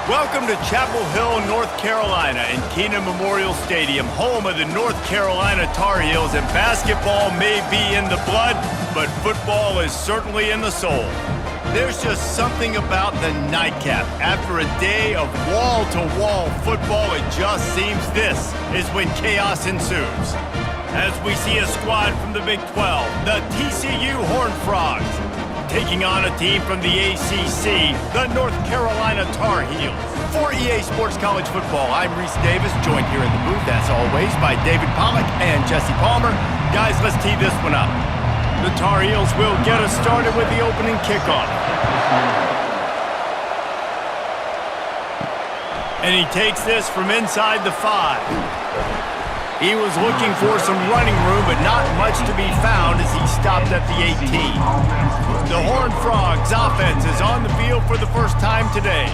Welcome to Chapel Hill, North Carolina, and Keenan Memorial Stadium, home of the North Carolina Tar Heels. And basketball may be in the blood, but football is certainly in the soul. There's just something about the nightcap. After a day of wall-to-wall football, it just seems this is when chaos ensues. As we see a squad from the Big 12, the TCU Horned Frogs, taking on a team from the ACC, the North Carolina Tar Heels. For EA Sports College Football, I'm Reese Davis, joined here in the booth, as always, by David Pollack and Jesse Palmer. Guys, let's tee this one up. The Tar Heels will get us started with the opening kickoff. And he takes this from inside the 5. He was looking for some running room, but not much to be found as he stopped at the 18. The Horned Frogs offense is on the field for the first time today.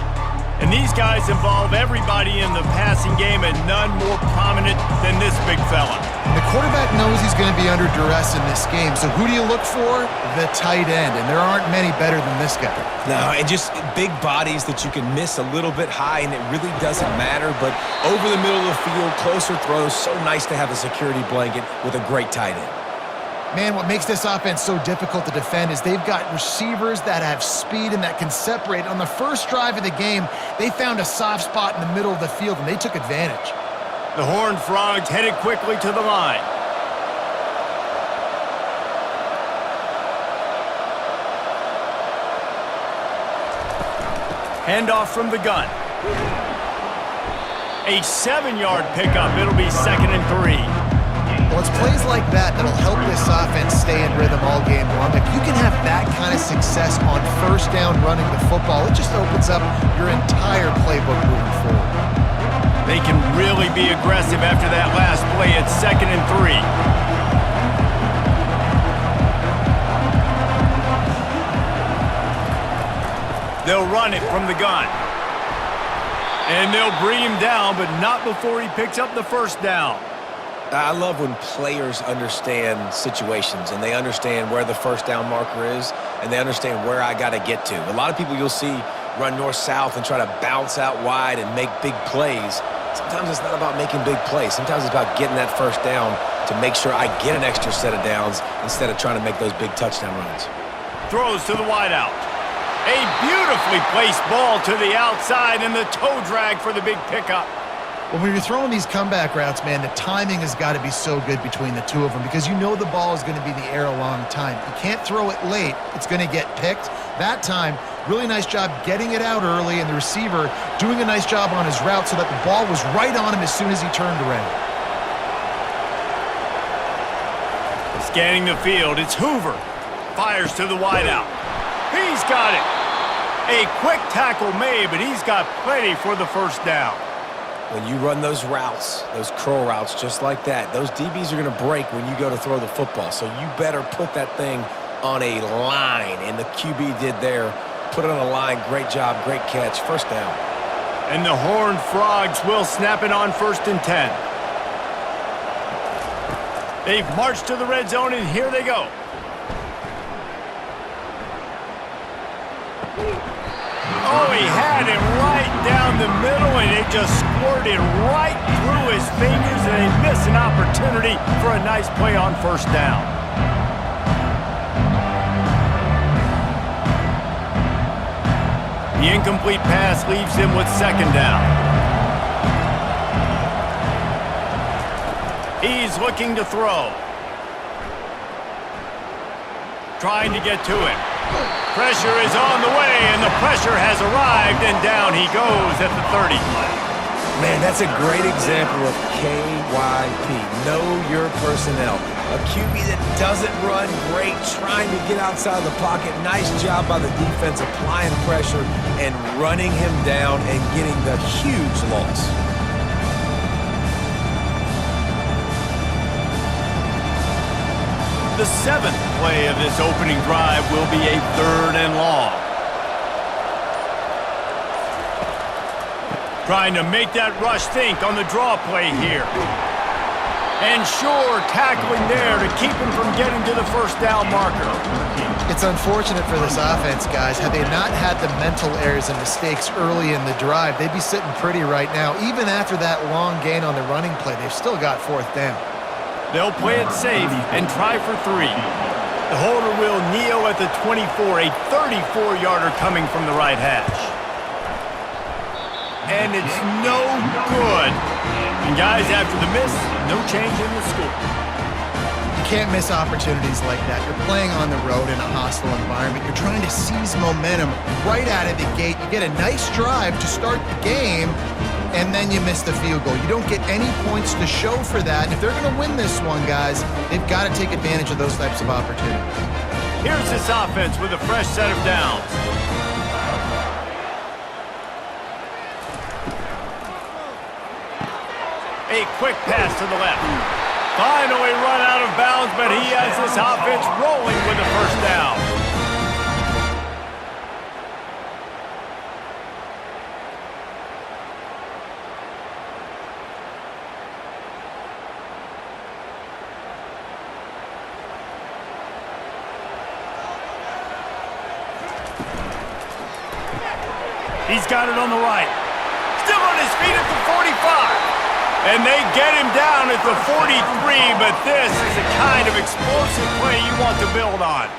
And these guys involve everybody in the passing game, and none more prominent than this big fella. The quarterback knows he's going to be under duress in this game, so who do you look for? The tight end, and there aren't many better than this guy. No, and just big bodies that you can miss a little bit high, and it really doesn't matter, but over the middle of the field, closer throws, so nice to have a security blanket with a great tight end. Man, what makes this offense so difficult to defend is they've got receivers that have speed and that can separate. On the first drive of the game, they found a soft spot in the middle of the field, and they took advantage. The Horned Frogs headed quickly to the line. Handoff from the gun. A 7-yard pickup. It'll be 2nd and 3. Well, it's plays like that that'll help this offense stay in rhythm all game long. If you can have that kind of success on first down running the football, it just opens up your entire playbook moving forward. They can really be aggressive after that last play at 2nd and 3. They'll run it from the gun. And they'll bring him down, but not before he picks up the first down. I love when players understand situations and they understand where the first down marker is and they understand where I got to get to. A lot of people you'll see run north-south and try to bounce out wide and make big plays. Sometimes it's not about making big plays. Sometimes it's about getting that first down to make sure I get an extra set of downs instead of trying to make those big touchdown runs. Throws to the wideout. A beautifully placed ball to the outside and the toe drag for the big pickup. Well, when you're throwing these comeback routes, man, the timing has got to be so good between the two of them because you know the ball is going to be the air a long time. You can't throw it late. It's going to get picked. That time, really nice job getting it out early, and the receiver doing a nice job on his route so that the ball was right on him as soon as he turned around. Scanning the field, it's Hoover. Fires to the wideout. He's got it. A quick tackle made, but he's got plenty for the first down. When you run those routes, those curl routes just like that, those DBs are going to break when you go to throw the football. So you better put that thing on a line, and the QB did there. Put it on a line. Great job, great catch, first down. And the Horned Frogs will snap it on 1st and 10. They've marched to the red zone, and here they go. Oh, he had it right down the middle, and it just squirted right through his fingers, and they missed an opportunity for a nice play on first down. The incomplete pass leaves him with 2nd down. He's looking to throw. Trying to get to it. Pressure is on the way, and the pressure has arrived, and down he goes at the 30. Man, that's a great example of KYP. Know your personnel. A QB that doesn't run great, trying to get outside the pocket. Nice job by the defense applying pressure and running him down and getting the huge loss. The 7th play of this opening drive will be a 3rd and long. Trying to make that rush think on the draw play here. And sure, tackling there to keep him from getting to the first down marker. It's unfortunate for this offense, guys. Had they not had the mental errors and mistakes early in the drive, they'd be sitting pretty right now. Even after that long gain on the running play, they've still got 4th down. They'll play it safe and try for 3. The holder will kneel at the 24, a 34-yarder coming from the right hash. And it's no good. And guys, after the miss, no change in the score. You can't miss opportunities like that. You're playing on the road in a hostile environment. You're trying to seize momentum right out of the gate. You get a nice drive to start the game, and then you miss the field goal. You don't get any points to show for that. And if they're going to win this one, guys, they've got to take advantage of those types of opportunities. Here's this offense with a fresh set of downs. A quick pass to the left. Finally run out of bounds, but he has this offense rolling with the first down. He's got it on the right. Still on his feet at the 45. And they get him down at the 43, but this is the kind of explosive play you want to build on.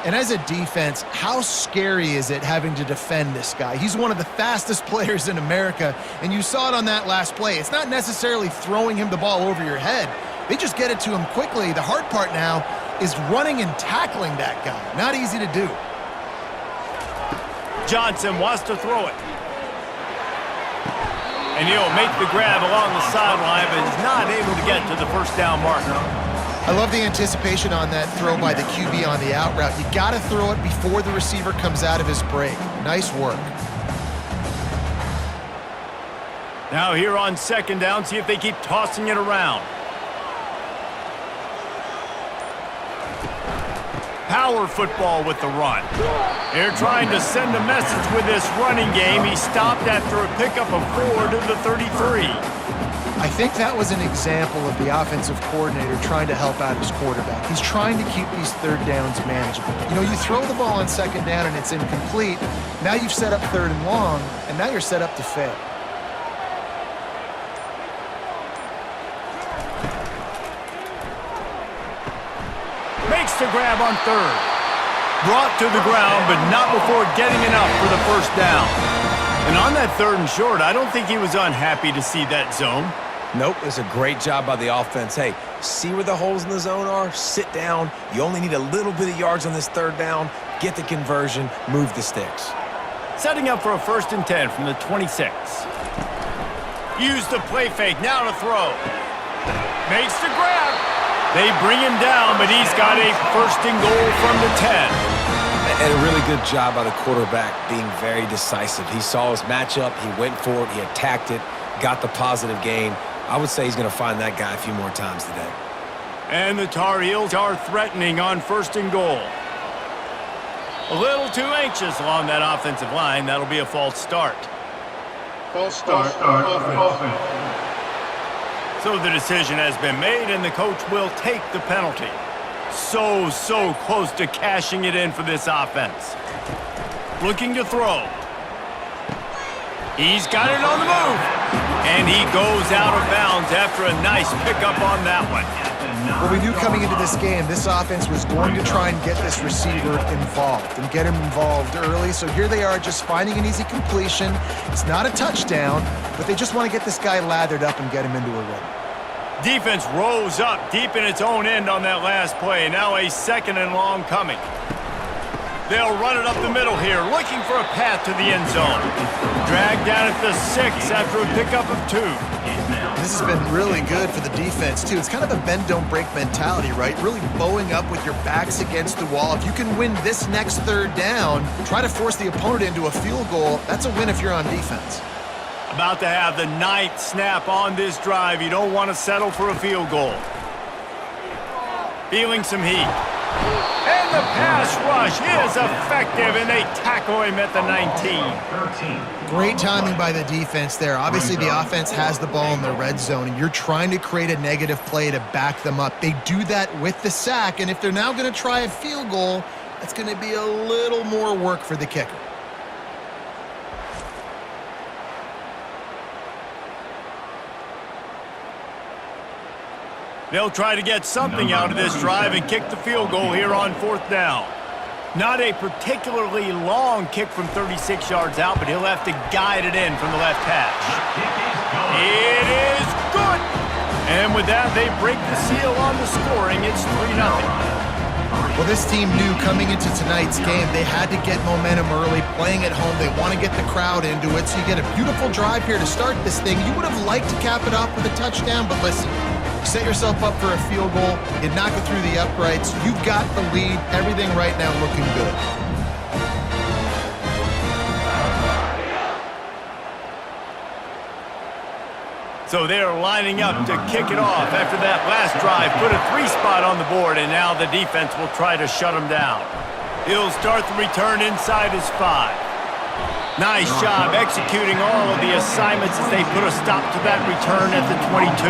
And as a defense, how scary is it having to defend this guy? He's one of the fastest players in America, and you saw it on that last play. It's not necessarily throwing him the ball over your head. They just get it to him quickly. The hard part now is running and tackling that guy. Not easy to do. Johnson wants to throw it. And he'll make the grab along the sideline, but is not able to get to the first down marker. I love the anticipation on that throw by the QB on the out route. You got to throw it before the receiver comes out of his break. Nice work. Now here on 2nd down, see if they keep tossing it around. Power football with the run. They're trying to send a message with this running game. He stopped after a pickup of 4 to the 33. I think that was an example of the offensive coordinator trying to help out his quarterback. He's trying to keep these 3rd downs manageable. You know, you throw the ball on 2nd down and it's incomplete. Now you've set up 3rd and long, and now you're set up to fail. Makes the grab on 3rd. Brought to the ground, but not before getting enough for the first down. And on that 3rd and short, I don't think he was unhappy to see that zone. Nope, it's a great job by the offense. Hey, see where the holes in the zone are? Sit down. You only need a little bit of yards on this 3rd down. Get the conversion. Move the sticks. Setting up for a 1st and 10 from the 26. Use the play fake, now to throw. Makes the grab. They bring him down, but he's got a 1st and goal from the 10. And a really good job by the quarterback being very decisive. He saw his matchup, he went for it, he attacked it, got the positive gain. I would say he's going to find that guy a few more times today. And the Tar Heels are threatening on 1st and goal. A little too anxious along that offensive line. That'll be a false start. False start. Offense. So the decision has been made, and the coach will take the penalty. So close to cashing it in for this offense. Looking to throw. He's got it on the move. And he goes out of bounds after a nice pickup on that one. Well, we knew coming into this game, this offense was going to try and get this receiver involved and get him involved early. So here they are just finding an easy completion. It's not a touchdown, but they just want to get this guy lathered up and get him into a rhythm. Defense rose up deep in its own end on that last play. Now a 2nd and long coming. They'll run it up the middle here, looking for a path to the end zone. Dragged down at the 6 after a pickup of 2. This has been really good for the defense, too. It's kind of a bend-don't-break mentality, right? Really bowing up with your backs against the wall. If you can win this next 3rd down, try to force the opponent into a field goal, that's a win if you're on defense. About to have the 9th snap on this drive. You don't want to settle for a field goal. Feeling some heat. And the pass rush is effective, and they tackle him at the 19. Great timing by the defense there. Obviously, the offense has the ball in the red zone, and you're trying to create a negative play to back them up. They do that with the sack, and if they're now going to try a field goal, That's going to be a little more work for the kicker. They'll try to get something out of this drive and kick the field goal here on 4th down. Not a particularly long kick from 36 yards out, but he'll have to guide it in from the left hash. It is good! And with that, they break the seal on the scoring. It's 3-0. Well, this team knew coming into tonight's game they had to get momentum early, playing at home. They want to get the crowd into it, so you get a beautiful drive here to start this thing. You would have liked to cap it off with a touchdown, but listen, you set yourself up for a field goal, you knock it through the uprights, you've got the lead, everything right now looking good. So they're lining up to kick it off after that last drive. Put a 3-spot on the board, and now the defense will try to shut them down. He'll start the return inside his 5. Nice job executing all of the assignments as they put a stop to that return at the 22.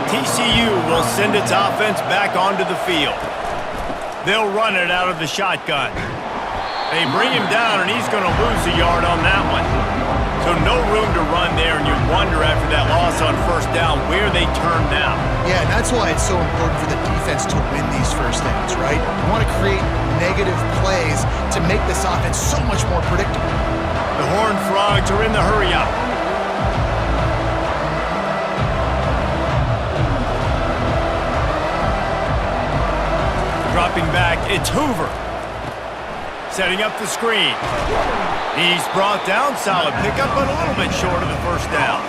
TCU will send its offense back onto the field. They'll run it out of the shotgun. They bring him down, and he's going to lose a yard on that one. So no room to run there, and you wonder after that loss on 1st down where they turn now. Yeah, and that's why it's so important for the defense to win these first downs, right? You want to create negative plays to make this offense so much more predictable. The Horned Frogs are in the hurry-up. Dropping back, it's Hoover. Setting up the screen. He's brought down, solid pickup, but a little bit short of the 1st down.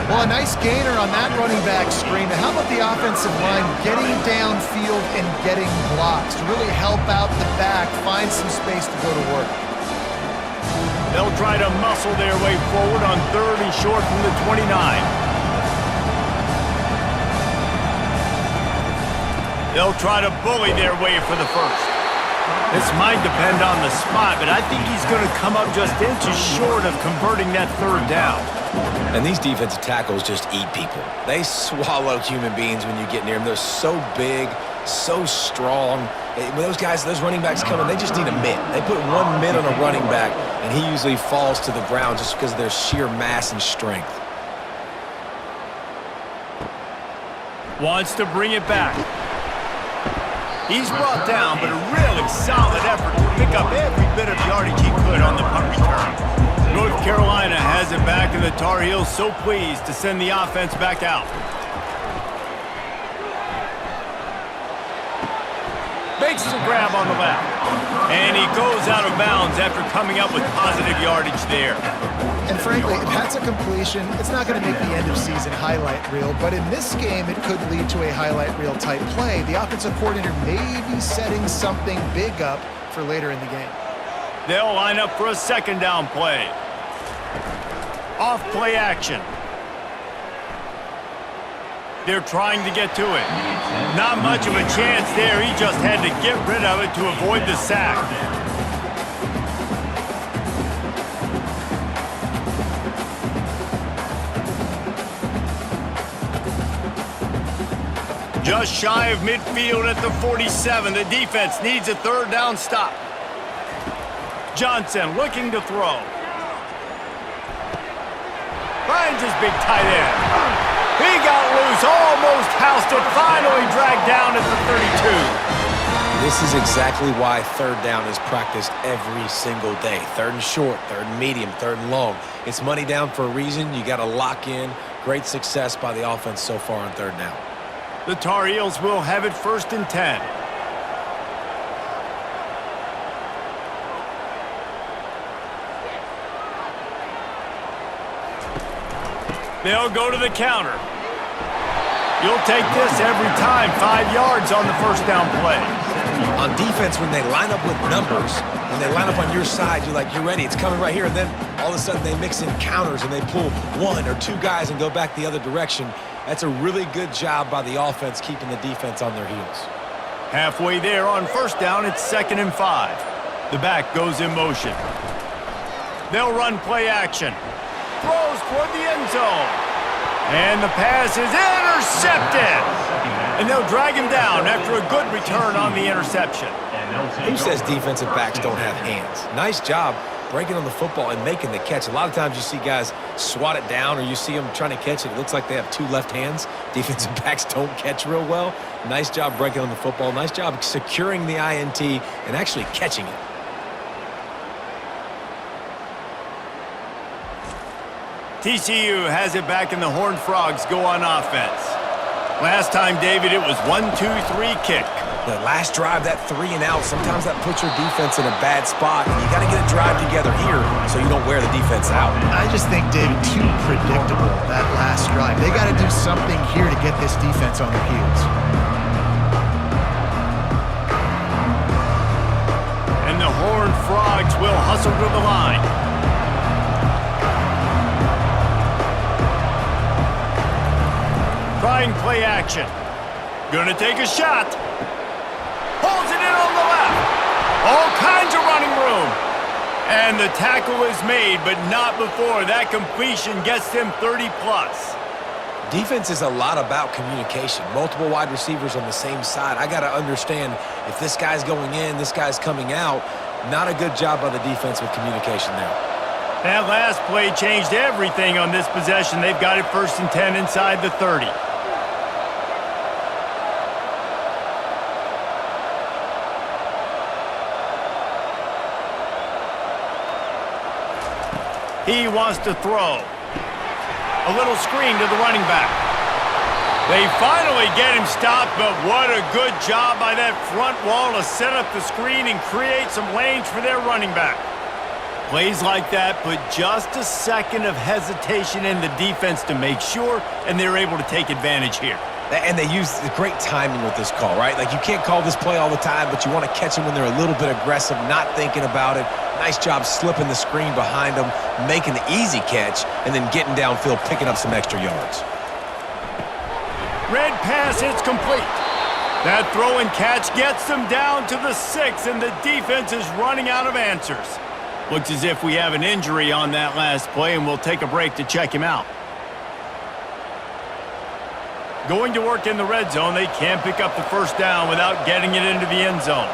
Well, a nice gainer on that running back screen. How about the offensive line getting downfield and getting blocks to really help out the back, find some space to go to work? They'll try to muscle their way forward on 3rd and short from the 29. They'll try to bully their way for the 1st. This might depend on the spot, but I think he's going to come up just inches short of converting that 3rd down. And these defensive tackles just eat people. They swallow human beings when you get near them. They're so big, so strong. When those guys, those running backs come in, they just need a mitt. They put 1 mitt on a running back, and he usually falls to the ground just because of their sheer mass and strength. Wants to bring it back. He's brought down, but a really solid effort to pick up every bit of yardage he could on the punt return. North Carolina has it back, and the Tar Heels so pleased to send the offense back out. Makes the grab on the left. And he goes out of bounds after coming up with positive yardage there. And frankly, if that's a completion, it's not going to make the end-of-season highlight reel. But in this game, it could lead to a highlight reel type play. The offensive coordinator may be setting something big up for later in the game. They'll line up for a 2nd down play. Off play action. They're trying to get to it. Not much of a chance there. He just had to get rid of it to avoid the sack. Just shy of midfield at the 47. The defense needs a 3rd down stop. Johnson looking to throw. Finds his big tight end. He got loose, almost housed it, finally dragged down at the 32. This is exactly why 3rd down is practiced every single day. 3rd and short, 3rd and medium, 3rd and long. It's money down for a reason. You got to lock in. Great success by the offense so far on 3rd down. The Tar Heels will have it 1st and 10. They'll go to the counter. You'll take this every time. 5 yards on the 1st down play. On defense, when they line up with numbers, when they line up on your side, you're like, you're ready, it's coming right here. And then all of a sudden they mix in counters and they pull 1 or 2 guys and go back the other direction. That's a really good job by the offense keeping the defense on their heels. Halfway there on 1st down, it's 2nd and 5. The back goes in motion. They'll run play action. Throws toward the end zone. And the pass is intercepted. And they'll drag him down after a good return on the interception. Who says defensive backs don't have hands? Nice job breaking on the football and making the catch. A lot of times you see guys swat it down or you see them trying to catch it. It looks like they have two left hands. Defensive backs don't catch real well. Nice job breaking on the football. Nice job securing the INT and actually catching it. TCU has it back and the Horned Frogs go on offense. Last time, David, it was 1-2-3 kick. The last drive, that 3-and-out, sometimes that puts your defense in a bad spot, and you got to get a drive together here so you don't wear the defense out. I just think, David, too predictable, that last drive. They got to do something here to get this defense on their heels. And the Horned Frogs will hustle to the line. Trying play action. Gonna take a shot. Pulls it in on the left. All kinds of running room. And the tackle is made, but not before that completion gets them 30-plus. Defense is a lot about communication. Multiple wide receivers on the same side. I got to understand if this guy's going in, this guy's coming out. Not a good job by the defense with communication there. That last play changed everything on this possession. They've got it 1st and 10 inside the 30. He wants to throw. A little screen to the running back. They finally get him stopped, but what a good job by that front wall to set up the screen and create some lanes for their running back. Plays like that put just a second of hesitation in the defense to make sure, and they're able to take advantage here. And they use the great timing with this call, right? Like, you can't call this play all the time, but you want to catch them when they're a little bit aggressive, not thinking about it. Nice job slipping the screen behind them, making the easy catch, and then getting downfield, picking up some extra yards. Red pass, it's complete. That throw and catch gets them down to the 6, and the defense is running out of answers. Looks as if we have an injury on that last play, and we'll take a break to check him out. Going to work in the red zone, they can't pick up the 1st down without getting it into the end zone.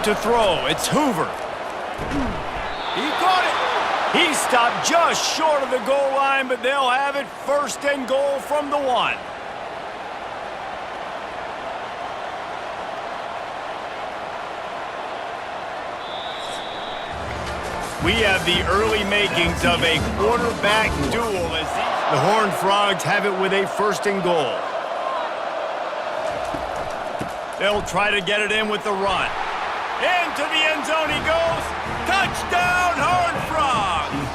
To throw, it's Hoover. He caught it. He stopped just short of the goal line, but they'll have it 1st and goal from the 1. We have the early makings of a quarterback duel as the Horned Frogs have it with a 1st and goal. They'll try to get it in with the run. Into the end zone he goes. Touchdown, Horned Frogs!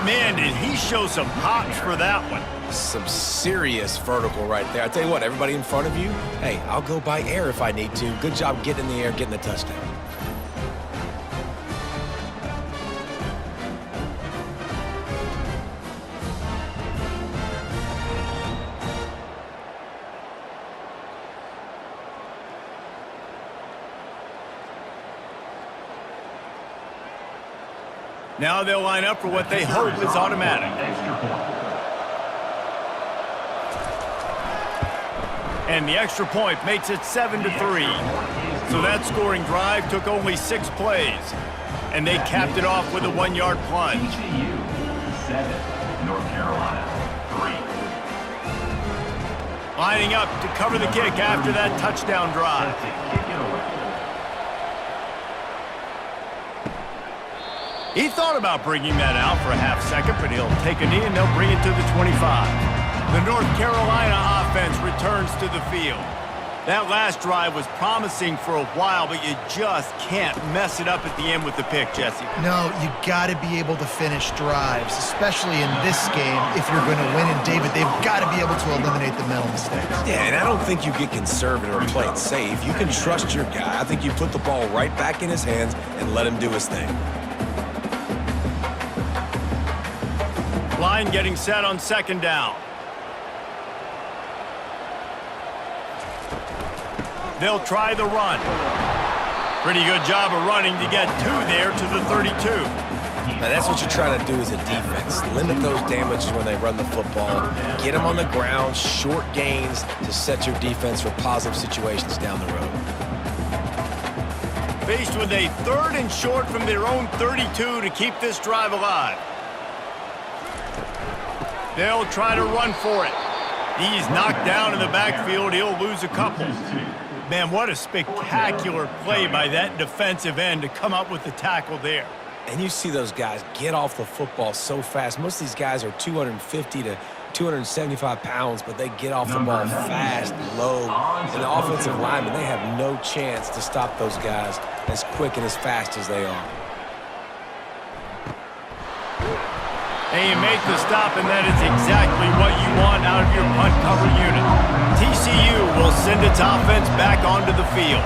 Man, did he show some hops for that one. Some serious vertical right there. I tell you what, everybody in front of you, hey, I'll go by air if I need to. Good job getting in the air, getting the touchdown. Now they'll line up for what they hope is automatic. And the extra point makes it 7-3. So that scoring drive took only 6 plays. And they capped it off with a 1-yard plunge. TCU 7, North Carolina 3. Lining up to cover the kick after that touchdown drive. He thought about bringing that out for a half second, but he'll take a knee and they'll bring it to the 25. The North Carolina offense returns to the field. That last drive was promising for a while, but you just can't mess it up at the end with the pick, Jesse. No, you got to be able to finish drives, especially in this game if you're going to win. And, David, they've got to be able to eliminate the mental mistakes. Yeah, and I don't think you get conservative or play it safe. You can trust your guy. I think you put the ball right back in his hands and let him do his thing. Line getting set on 2nd down. They'll try the run. Pretty good job of running to get 2 there to the 32. Now, that's what you're trying to do as a defense. Limit those damages when they run the football. Get them on the ground, short gains to set your defense for positive situations down the road. Faced with a 3rd and short from their own 32 to keep this drive alive. They'll try to run for it. He's knocked down in the backfield. He'll lose a couple. Man, what a spectacular play by that defensive end to come up with the tackle there. And you see those guys get off the football so fast. Most of these guys are 250 to 275 pounds, but they get off the ball fast, low. And the offensive linemen, they have no chance to stop those guys as quick and as fast as they are. And you make the stop, and that is exactly what you want out of your punt cover unit. TCU will send its offense back onto the field.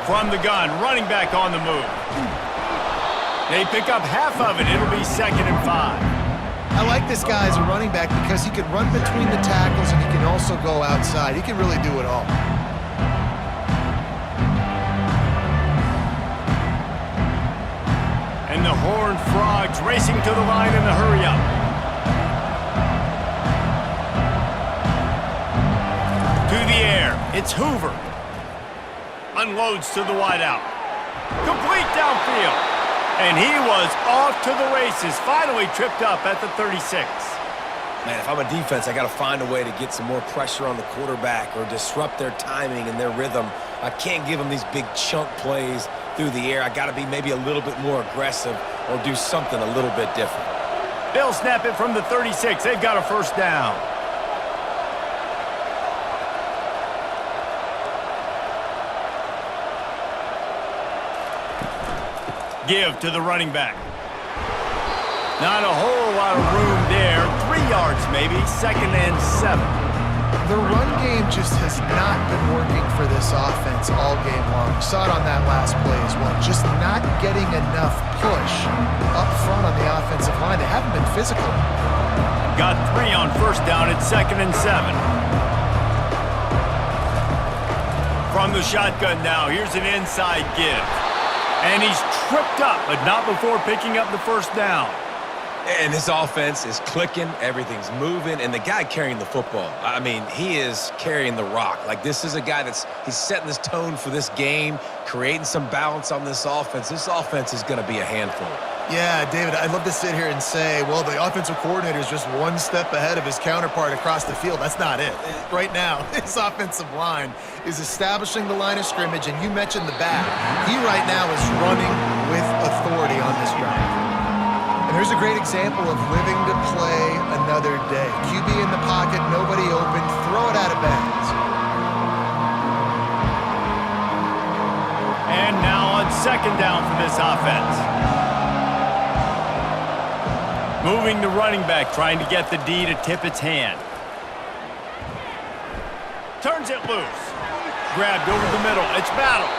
From the gun, running back on the move. They pick up half of it. It'll be 2nd and 5. I like this guy as a running back because he can run between the tackles and he can also go outside. He can really do it all. And the Horned Frogs racing to the line in the hurry-up. To the air, it's Hoover. Unloads to the wideout. Complete downfield. And he was off to the races, finally tripped up at the 36. Man, if I'm a defense, I got to find a way to get some more pressure on the quarterback or disrupt their timing and their rhythm. I can't give them these big chunk plays through the air. I got to be maybe a little bit more aggressive or do something a little bit different. They'll snap it from the 36. They've got a 1st down. Give to the running back. Not a whole lot of room there. 3 yards maybe, 2nd and 7. The run game just has not been working for this offense all game long. We saw it on that last play as well. Just not getting enough push up front on the offensive line. They haven't been physical. Got 3 on 1st down at 2nd and 7. From the shotgun now, here's an inside give. And he's tripped up, but not before picking up the 1st down. And this offense is clicking, everything's moving, and the guy carrying the football, I mean, he is carrying the rock. Like, this is a guy he's setting this tone for this game, creating some balance on this offense. This offense is going to be a handful. Yeah, David, I'd love to sit here and say, well, the offensive coordinator is just one step ahead of his counterpart across the field. That's not it. Right now, his offensive line is establishing the line of scrimmage, and you mentioned the back. He right now is running with authority on this drive. And here's a great example of living to play another day. QB in the pocket, nobody open, throw it out of bounds. And now on 2nd down for this offense. Moving the running back, trying to get the D to tip its hand. Turns it loose. Grabbed over the middle. It's Battle.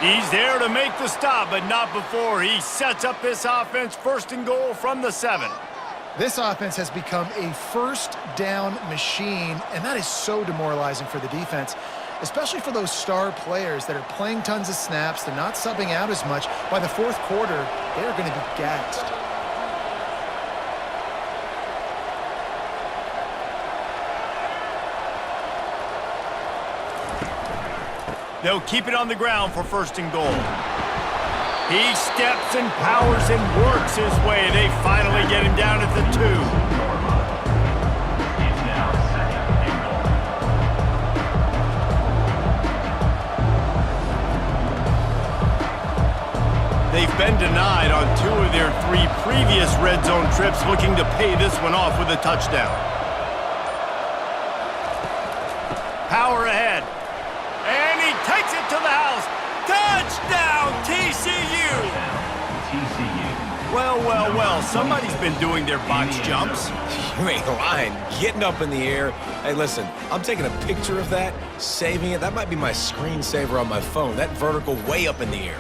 He's there to make the stop, but not before he sets up this offense 1st and goal from the 7. This offense has become a 1st down machine, and that is so demoralizing for the defense, especially for those star players that are playing tons of snaps. They're not subbing out as much. By the 4th quarter, they're going to be gassed. They'll keep it on the ground for 1st and goal. He steps and powers and works his way. They finally get him down at the 2. It's now 2nd and goal. They've been denied on 2 of their 3 previous red zone trips, looking to pay this one off with a touchdown. Power ahead. And he takes it to the house. Touchdown, TCU! TCU. Well, somebody's been doing their box jumps. You ain't lying. Getting up in the air. Hey, listen, I'm taking a picture of that, saving it. That might be my screensaver on my phone. That vertical way up in the air.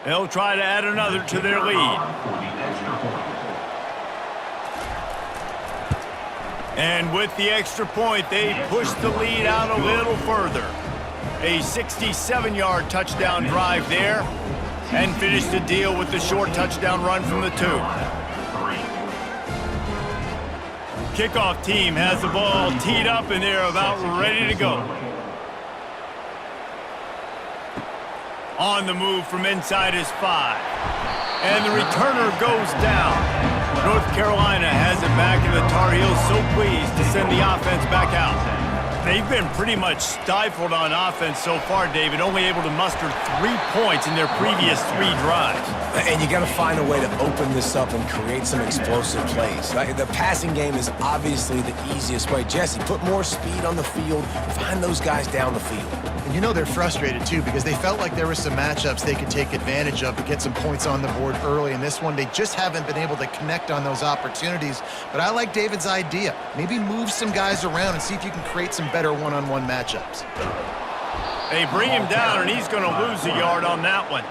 They'll try to add another to their lead. For the extra point. And with the extra point, they push the lead out a little further. A 67-yard touchdown drive there, and finish the deal with the short touchdown run from the 2. Kickoff team has the ball teed up, and they're about ready to go. On the move from inside his 5. And the returner goes down. North Carolina has it back, and the Tar Heels so pleased to send the offense back out. They've been pretty much stifled on offense so far, David, only able to muster 3 points in their previous 3 drives. And you got to find a way to open this up and create some explosive plays. The passing game is obviously the easiest way. Jesse, put more speed on the field, find those guys down the field. And you know they're frustrated, too, because they felt like there were some matchups they could take advantage of to get some points on the board early. In this one, they just haven't been able to connect on those opportunities. But I like David's idea. Maybe move some guys around and see if you can create some better one-on-one matchups. They bring him down, and he's going to lose a yard on that one.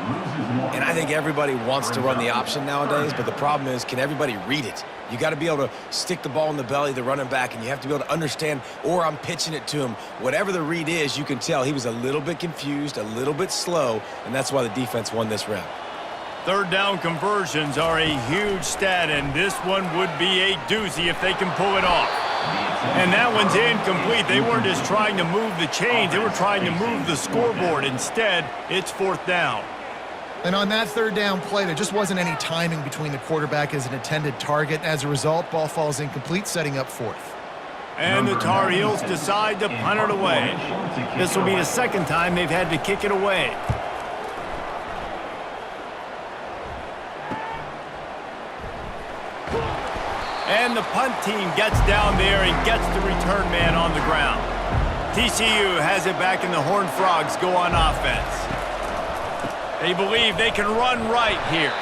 And I think everybody wants to run the option nowadays, but the problem is, can everybody read it? You got to be able to stick the ball in the belly of the running back, and you have to be able to understand, or I'm pitching it to him. Whatever the read is, you can tell he was a little bit confused, a little bit slow, and that's why the defense won this round. Third down conversions are a huge stat, and this one would be a doozy if they can pull it off. And that one's incomplete. They weren't just trying to move the chains. They were trying to move the scoreboard. Instead, it's 4th down. And on that third down play, there just wasn't any timing between the quarterback as an intended target. As a result, ball falls incomplete, setting up 4th. And the Tar Heels decide to punt it away. This will be the second time they've had to kick it away. And the punt team gets down there and gets the return man on the ground. TCU has it back, and the Horned Frogs go on offense. They believe they can run right here.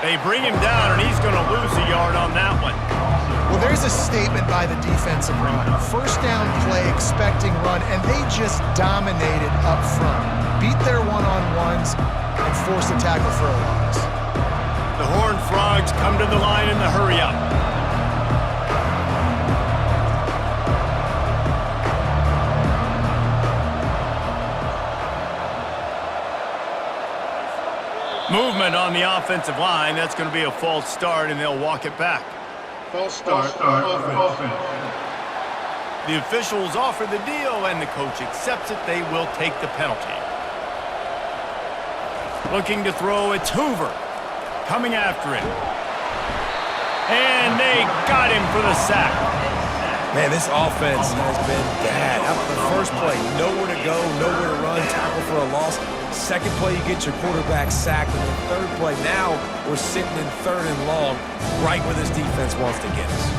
They bring him down, and he's going to lose a yard on that one. Well, there's a statement by the defensive line. First down play, expecting run, and they just dominated up front. Beat their one-on-ones and forced a tackle for a loss. The Horned Frogs come to the line in the hurry-up. Movement on the offensive line. That's going to be a false start, and they'll walk it back. False start. Offense. The officials offer the deal, and the coach accepts it. They will take the penalty. Looking to throw, it's Hoover. Coming after him. And they got him for the sack. Man, this offense has been bad. How about the first play? Nowhere to go, nowhere to run, tackle for a loss. Second play, you get your quarterback sacked. And the third play, now we're sitting in 3rd and long, right where this defense wants to get us.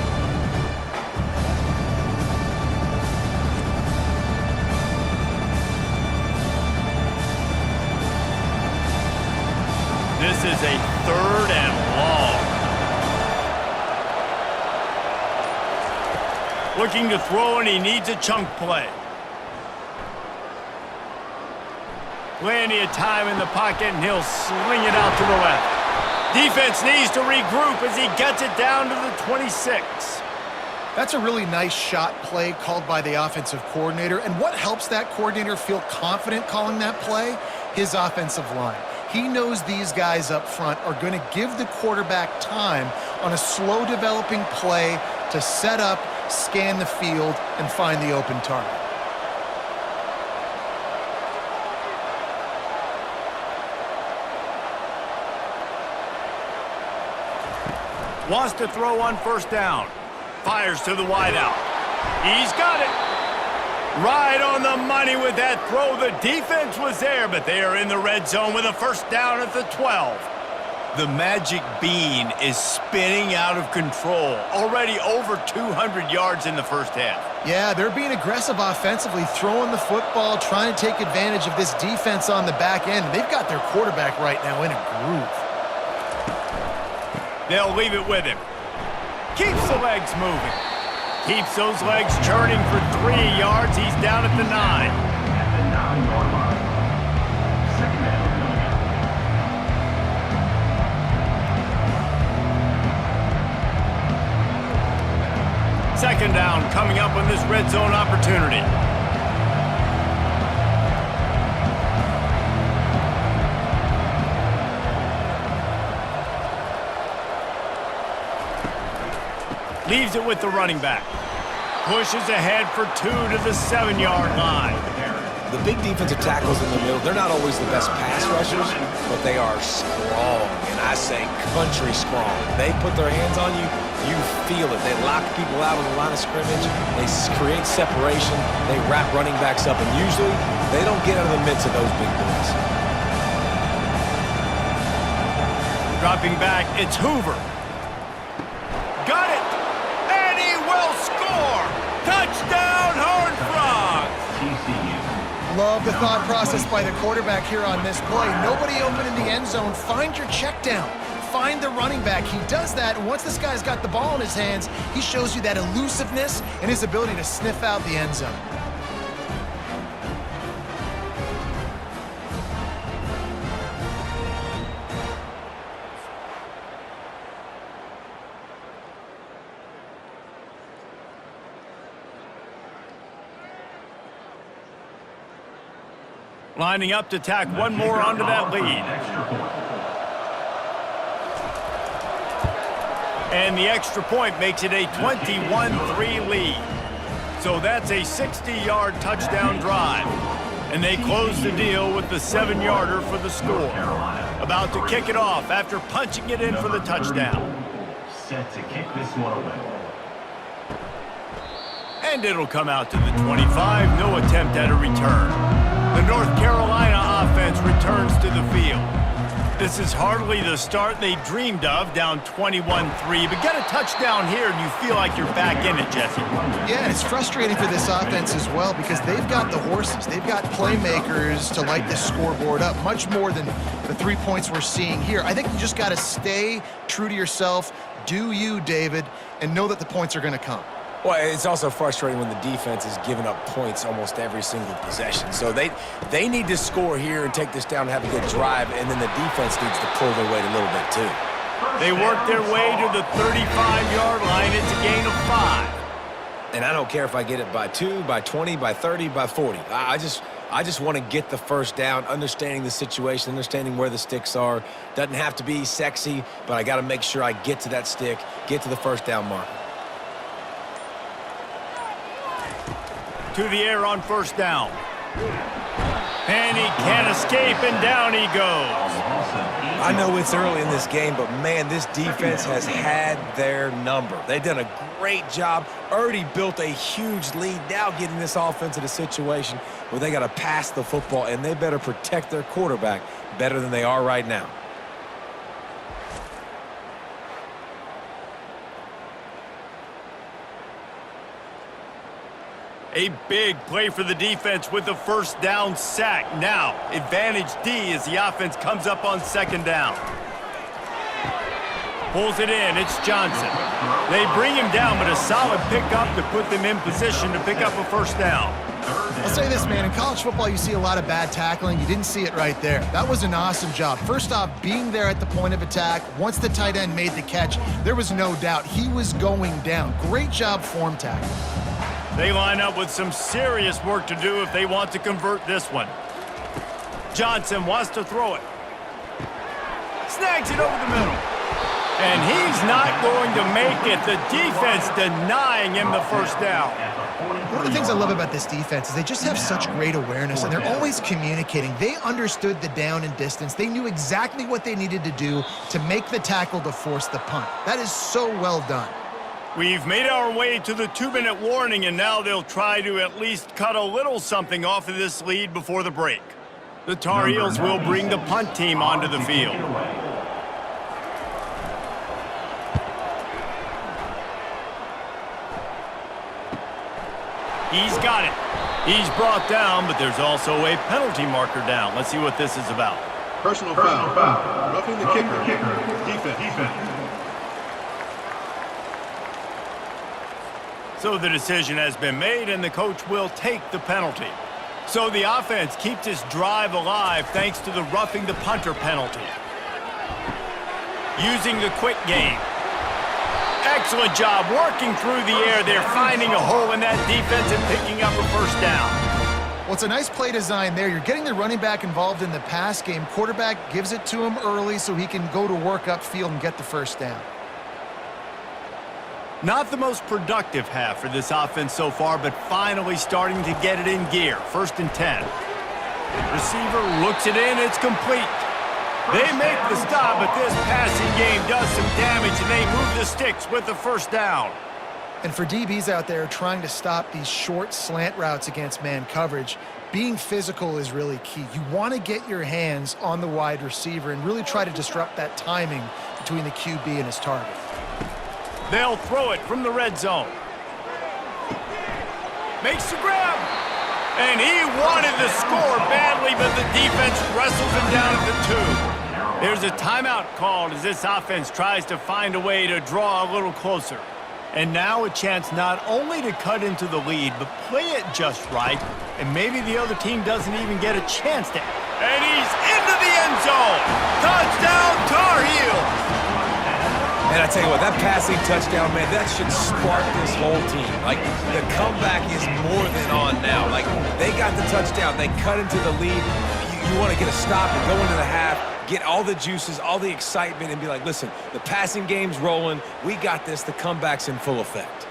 This is a 3rd and long. Looking to throw, and he needs a chunk play. Plenty of time in the pocket, and he'll sling it out to the left. Defense needs to regroup as he gets it down to the 26. That's a really nice shot play called by the offensive coordinator. And what helps that coordinator feel confident calling that play? His offensive line. He knows these guys up front are going to give the quarterback time on a slow developing play to set up, scan the field, and find the open target. Wants to throw on first down. Fires to the wideout. He's got it. Right on the money with that throw. The defense was there, but they are in the red zone with a first down at the 12. The magic bean is spinning out of control. Already over 200 yards in the first half. Yeah, they're being aggressive offensively, throwing the football, trying to take advantage of this defense on the back end. They've got their quarterback right now in a groove. They'll leave it with him. Keeps the legs moving. Keeps those legs churning for 3 yards. He's down at the 9. At the 9-yard line. Second down. Second down coming up on this red zone opportunity. Leaves it with the running back. Pushes ahead for 2 to the 7-yard line. The big defensive tackles in the middle, they're not always the best pass rushers, but they are strong, and I say country strong. They put their hands on you, you feel it. They lock people out on the line of scrimmage. They create separation. They wrap running backs up, and usually they don't get out of the midst of those big boys. Dropping back, it's Hoover. Got it! And he will score! Touchdown, Horned Frogs! TCU. Love the thought process by the quarterback here on this play. Nobody open in the end zone. Find your check down. Find the running back. He does that, and once this guy's got the ball in his hands, he shows you that elusiveness and his ability to sniff out the end zone. Lining up to tack one more onto that lead. Extra point. And the extra point makes it a 21-3 lead. So that's a 60-yard touchdown drive. And they close the deal with the 7-yarder for the score. About to kick it off after punching it in for the touchdown. Set to kick this one away. And it'll come out to the 25. No attempt at a return. The North Carolina offense returns to the field. This is hardly the start they dreamed of, down 21-3, but get a touchdown here and you feel like you're back in it, Jesse. Yeah, and it's frustrating for this offense as well because they've got the horses. They've got playmakers to light this scoreboard up, much more than the 3 points we're seeing here. I think you just got to stay true to yourself, do you, David, and know that the points are going to come. Well, it's also frustrating when the defense is giving up points almost every single possession. So they need to score here and take this down and have a good drive, and then the defense needs to pull their weight a little bit too. They work their way to the 35-yard line. It's a gain of 5. And I don't care if I get it by 2, by 20, by 30, by 40. I just want to get the first down, understanding the situation, understanding where the sticks are. Doesn't have to be sexy, but I got to make sure I get to that stick, get to the first down mark. To the air on first down. And he can't escape, and down he goes. I know it's early in this game, but, man, this defense has had their number. They've done a great job, already built a huge lead, now getting this offense in a situation where they got to pass the football, and they better protect their quarterback better than they are right now. A big play for the defense with the first down sack. Now, advantage D as the offense comes up on second down. Pulls it in. It's Johnson. They bring him down, but a solid pickup to put them in position to pick up a first down. I'll say this, man. In college football, you see a lot of bad tackling. You didn't see it right there. That was an awesome job. First off, being there at the point of attack. Once the tight end made the catch, there was no doubt he was going down. Great job form tackling. They line up with some serious work to do if they want to convert this one. Johnson wants to throw it. Snags it over the middle. And he's not going to make it. The defense denying him the first down. One of the things I love about this defense is they just have such great awareness, and they're always communicating. They understood the down and distance. They knew exactly what they needed to do to make the tackle to force the punt. That is so well done. We've made our way to the 2-minute warning, and now they'll try to at least cut a little something off of this lead before the break. The Tar Heels will bring the punt team onto the field. He's got it. He's brought down, but there's also a penalty marker down. Let's see what this is about. Personal foul. Roughing the kicker. Defense. So the decision has been made, and the coach will take the penalty. So the offense keeps its drive alive thanks to the roughing the punter penalty. Using the quick game. Excellent job working through the air. They're finding a hole in that defense and picking up a first down. Well, it's a nice play design there. You're getting the running back involved in the pass game. Quarterback gives it to him early so he can go to work upfield and get the first down. Not the most productive half for this offense so far, but finally starting to get it in gear. 1st and 10. Receiver looks it in. It's complete. They make the stop, but this passing game does some damage, and they move the sticks with the first down. And for DBs out there trying to stop these short slant routes against man coverage, being physical is really key. You want to get your hands on the wide receiver and really try to disrupt that timing between the QB and his target. They'll throw it from the red zone. Makes the grab. And he wanted the score badly, but the defense wrestles him down at the 2. There's a timeout called as this offense tries to find a way to draw a little closer. And now a chance not only to cut into the lead, but play it just right, and maybe the other team doesn't even get a chance to. And he's into the end zone. Touchdown, Tar Heels. And I tell you what, that passing touchdown, man, that should spark this whole team. Like, the comeback is more than on now. Like, they got the touchdown. They cut into the lead. You want to get a stop and go into the half, get all the juices, all the excitement, and be like, listen, the passing game's rolling. We got this. The comeback's in full effect.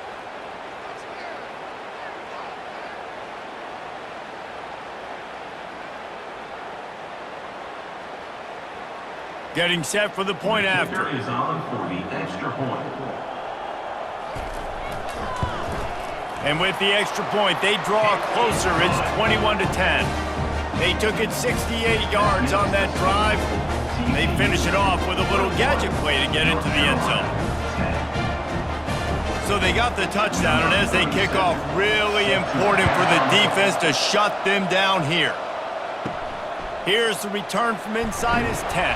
Getting set for the point after. Kicker is on for the extra point. And with the extra point, they draw closer. It's 21-10. They took it 68 yards on that drive. They finish it off with a little gadget play to get into the end zone. So they got the touchdown, and as they kick off, really important for the defense to shut them down here. Here's the return from inside his 10.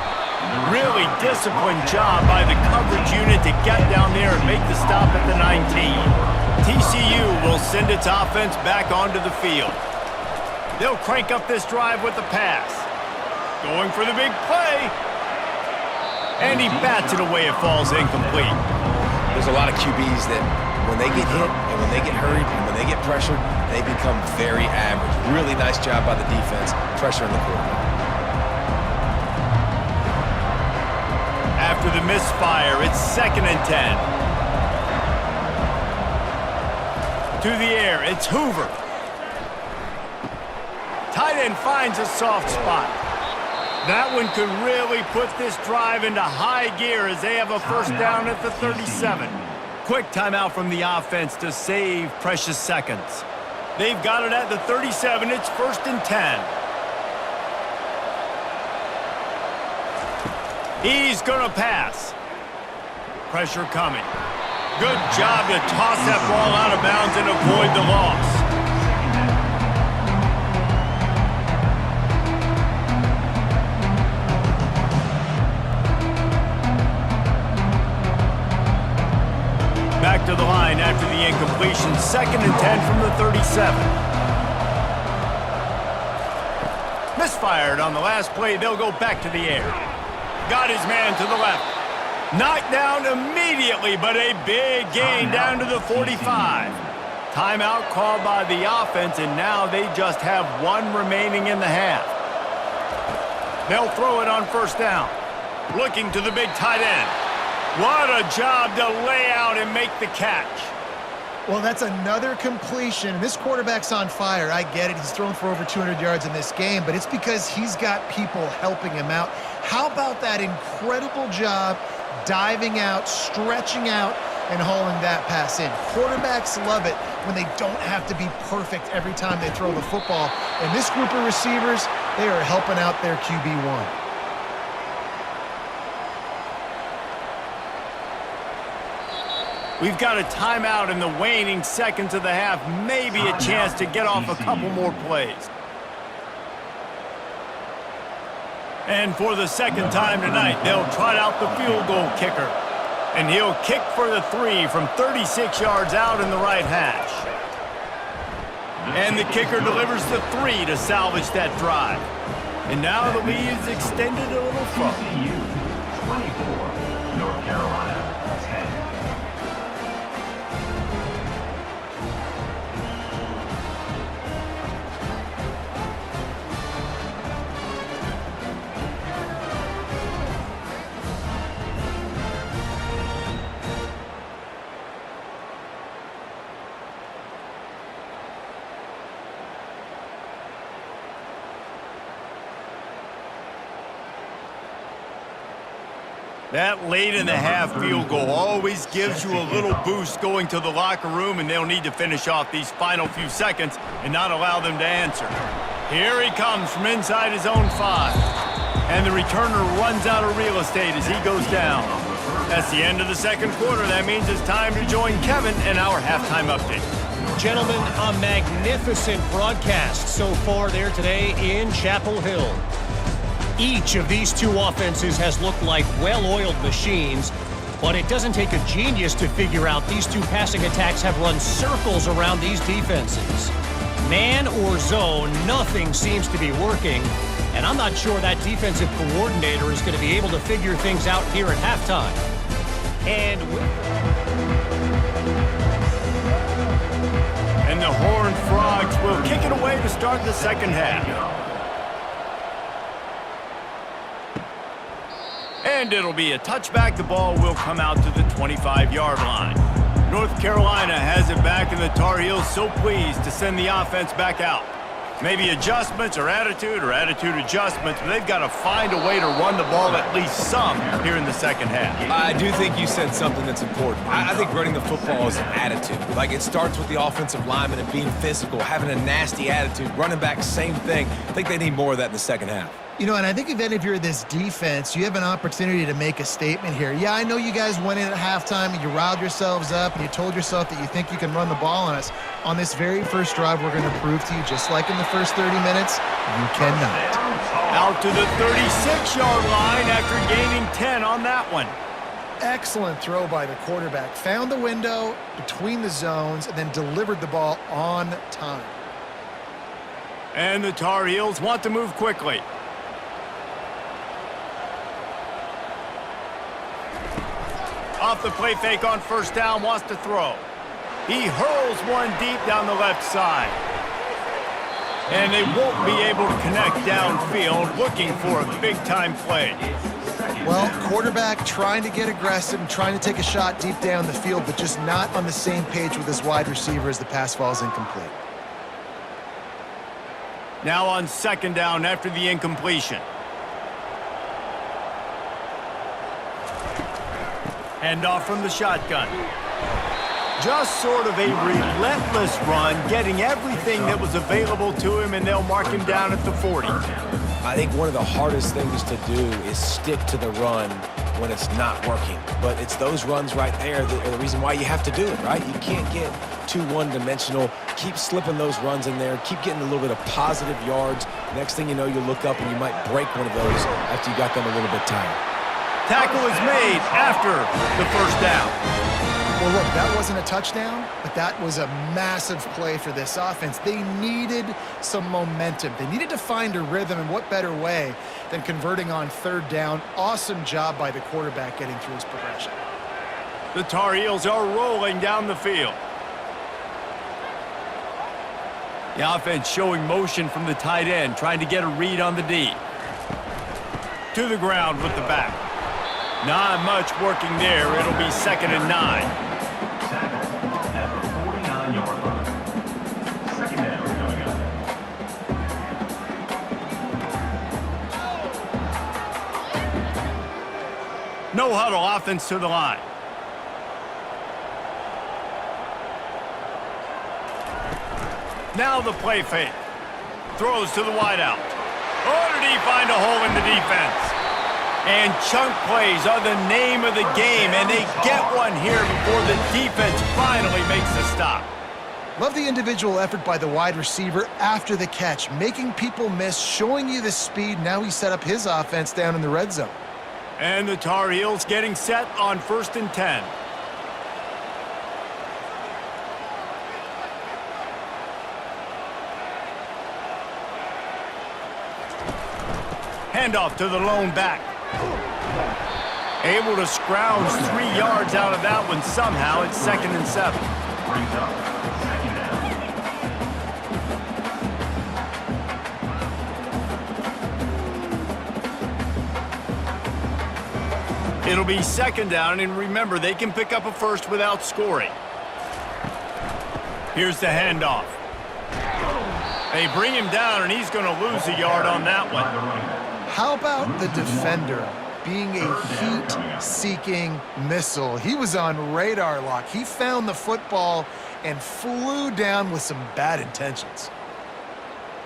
Really disciplined job by the coverage unit to get down there and make the stop at the 19. TCU will send its offense back onto the field. They'll crank up this drive with the pass. Going for the big play. And he bats it away. It falls incomplete. There's a lot of QBs that when they get hit and when they get hurried and when they get pressured, they become very average. Really nice job by the defense, pressuring the quarterback. After the misfire, it's 2nd and 10. To the air, it's Hoover. Tight end finds a soft spot. That one could really put this drive into high gear as they have a first down at the 37. Quick timeout from the offense to save precious seconds. They've got it at the 37. It's 1st and 10. He's going to pass. Pressure coming. Good job to toss that ball out of bounds and avoid the loss. Back to the line after the incompletion. 2nd and 10 from the 37. Misfired on the last play. They'll go back to the air. Got his man to the left. Knocked down immediately, but a big gain down to the 45. Timeout called by the offense, and now they just have one remaining in the half. They'll throw it on first down. Looking to the big tight end. What a job to lay out and make the catch. Well, that's another completion. This quarterback's on fire. I get it. He's thrown for over 200 yards in this game, but it's because he's got people helping him out. How about that incredible job diving out, stretching out, and hauling that pass in? Quarterbacks love it when they don't have to be perfect every time they throw the football. And this group of receivers, they are helping out their QB1. We've got a timeout in the waning seconds of the half. Maybe a chance to get off a couple more plays. And for the second time tonight, they'll trot out the field goal kicker. And he'll kick for the 3 from 36 yards out in the right hash. And the kicker delivers the 3 to salvage that drive. And now the lead is extended a little further. TCU 24, North Carolina 10. That late in the half field goal always gives you a little boost going to the locker room, and they'll need to finish off these final few seconds and not allow them to answer. Here he comes from inside his own 5. And the returner runs out of real estate as he goes down. That's the end of the second quarter. That means it's time to join Kevin in our halftime update. Gentlemen, a magnificent broadcast so far there today in Chapel Hill. Each of these two offenses has looked like well-oiled machines, but it doesn't take a genius to figure out these two passing attacks have run circles around these defenses. Man or zone, nothing seems to be working, and I'm not sure that defensive coordinator is going to be able to figure things out here at halftime. And the Horned Frogs will kick it away to start the second half. And it'll be a touchback. The ball will come out to the 25-yard line. North Carolina has it back, and the Tar Heels so pleased to send the offense back out. Maybe adjustments or attitude adjustments, but they've got to find a way to run the ball at least some here in the second half. I do think you said something that's important. I think running the football is an attitude. Like, it starts with the offensive lineman and being physical, having a nasty attitude. Running back, same thing. I think they need more of that in the second half. You know, and I think if you're this defense, you have an opportunity to make a statement here. Yeah, I know you guys went in at halftime and you riled yourselves up and you told yourself that you think you can run the ball on us. On this very first drive, we're going to prove to you, just like in the first 30 minutes, you cannot. Out to the 36-yard line after gaining 10 on that one. Excellent throw by the quarterback. Found the window between the zones and then delivered the ball on time. And the Tar Heels want to move quickly. Off the play fake on first down, wants to throw. He hurls one deep down the left side. And they won't be able to connect downfield, looking for a big-time play. Well, quarterback trying to get aggressive and trying to take a shot deep down the field, but just not on the same page with his wide receiver as the pass falls incomplete. Now on second down after the incompletion. Handoff from the shotgun. Just sort of a relentless run, getting everything that was available to him, and they'll mark him down at the 40. I think one of the hardest things to do is stick to the run when it's not working. But it's those runs right there that are the reason why you have to do it, right? You can't get too one-dimensional. Keep slipping those runs in there. Keep getting a little bit of positive yards. Next thing you know, you look up and you might break one of those after you got them a little bit tired. Tackle is made after the first down. Well, look, that wasn't a touchdown, but that was a massive play for this offense. They needed some momentum. They needed to find a rhythm, and what better way than converting on third down. Awesome job by the quarterback getting through his progression. The Tar Heels are rolling down the field. The offense showing motion from the tight end, trying to get a read on the D. To the ground with the back. Not much working there. It'll be 2nd and 9. At the 49-yard line. Second down coming up. No huddle offense to the line. Now the play fake. Throws to the wideout. Oh, did he find a hole in the defense? And chunk plays are the name of the game, and they get one here before the defense finally makes the stop. Love the individual effort by the wide receiver after the catch, making people miss, showing you the speed. Now he set up his offense down in the red zone. And the Tar Heels getting set on 1st and 10. Handoff to the lone back. Able to scrounge 3 yards out of that one somehow. It's 2nd and 7. Brings up second down. It'll be 2nd down, and remember, they can pick up a first without scoring. Here's the handoff. They bring him down, and he's going to lose a yard on that one. How about the defender being a heat-seeking missile. He was on radar lock. He found the football and flew down with some bad intentions.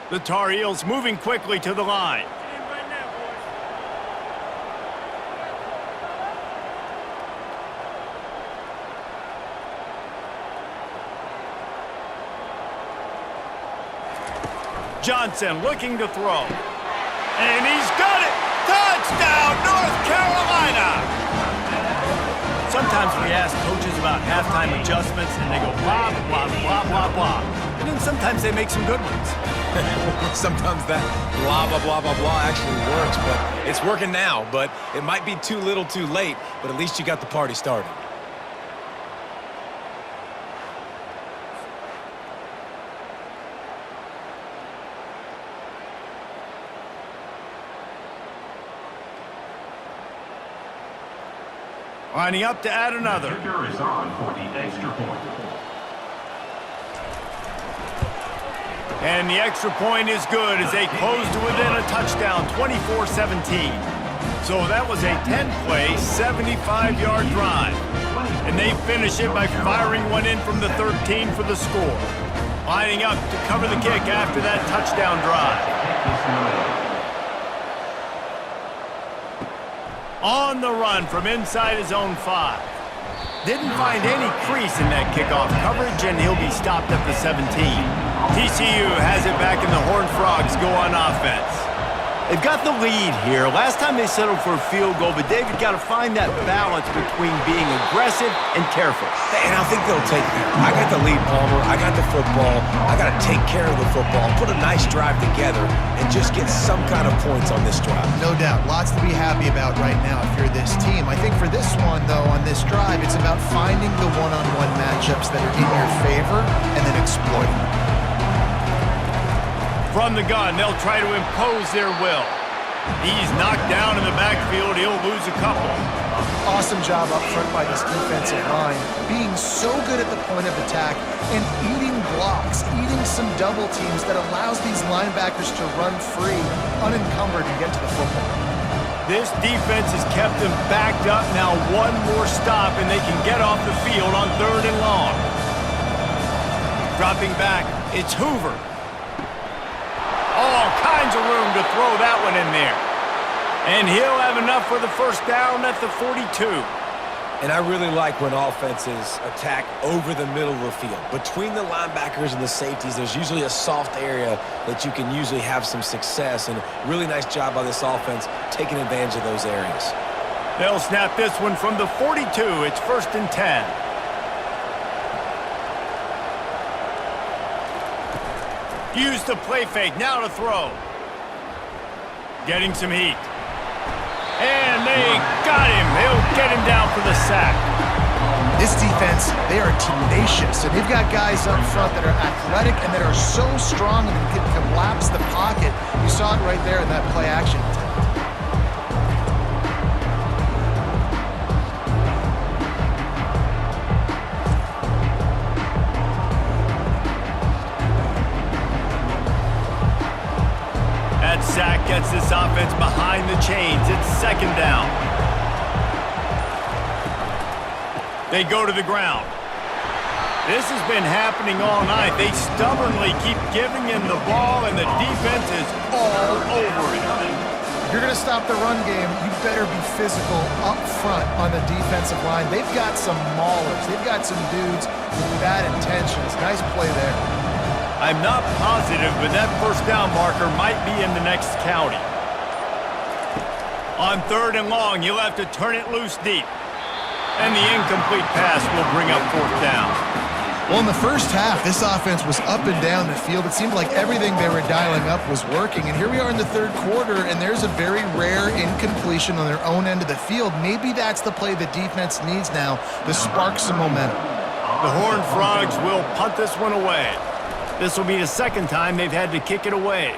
The Tar Heels moving quickly to the line. Johnson looking to throw. And he's got it! Touchdown, North Carolina! Sometimes we ask coaches about halftime adjustments, and they go blah, blah, blah, blah, blah. And then sometimes they make some good ones. Sometimes that blah, blah, blah, blah, blah actually works, but it's working now. But it might be too little too late, but at least you got the party started. Lining up to add another. The kicker is on for the extra point. And the extra point is good as they close to within a touchdown, 24-17. So that was a 10-play, 75-yard drive. And they finish it by firing one in from the 13 for the score. Lining up to cover the kick after that touchdown drive. On the run from inside his own 5. Didn't find any crease in that kickoff coverage, and he'll be stopped at the 17. TCU has it back, and the Horned Frogs go on offense. They've got the lead here. Last time they settled for a field goal, but David got to find that balance between being aggressive and careful. And I think they'll take that. I got the lead, Palmer. I got the football. I got to take care of the football, put a nice drive together, and just get some kind of points on this drive. No doubt. Lots to be happy about right now if you're this team. I think for this one, though, on this drive, it's about finding the one-on-one matchups that are in your favor and then exploiting them. From the gun, they'll try to impose their will. He's knocked down in the backfield. He'll lose a couple. Awesome job up front by this defensive line, being so good at the point of attack and eating blocks, eating some double teams that allows these linebackers to run free, unencumbered, and get to the football. This defense has kept them backed up. Now one more stop, and they can get off the field on 3rd and long. Dropping back, it's Hoover. All kinds of room to throw that one in there. And he'll have enough for the first down at the 42. And I really like when offenses attack over the middle of the field. Between the linebackers and the safeties, there's usually a soft area that you can usually have some success. And really nice job by this offense taking advantage of those areas. They'll snap this one from the 42. It's 1st and 10. Use the play fake, now to throw. Getting some heat. And they got him. They'll get him down for the sack. This defense, they are tenacious, and they've got guys up front that are athletic and that are so strong and can collapse the pocket. You saw it right there in that play action attempt. Sack gets this offense behind the chains. It's 2nd down. They go to the ground. This has been happening all night. They stubbornly keep giving him the ball, and the defense is all over it. If you're going to stop the run game, you better be physical up front on the defensive line. They've got some maulers. They've got some dudes with bad intentions. Nice play there. I'm not positive, but that first down marker might be in the next county. On 3rd and long, you'll have to turn it loose deep. And the incomplete pass will bring up 4th down. Well, in the first half, this offense was up and down the field. It seemed like everything they were dialing up was working. And here we are in the 3rd quarter, and there's a very rare incompletion on their own end of the field. Maybe that's the play the defense needs now to spark some momentum. The Horned Frogs will punt this one away. This will be the 2nd time they've had to kick it away.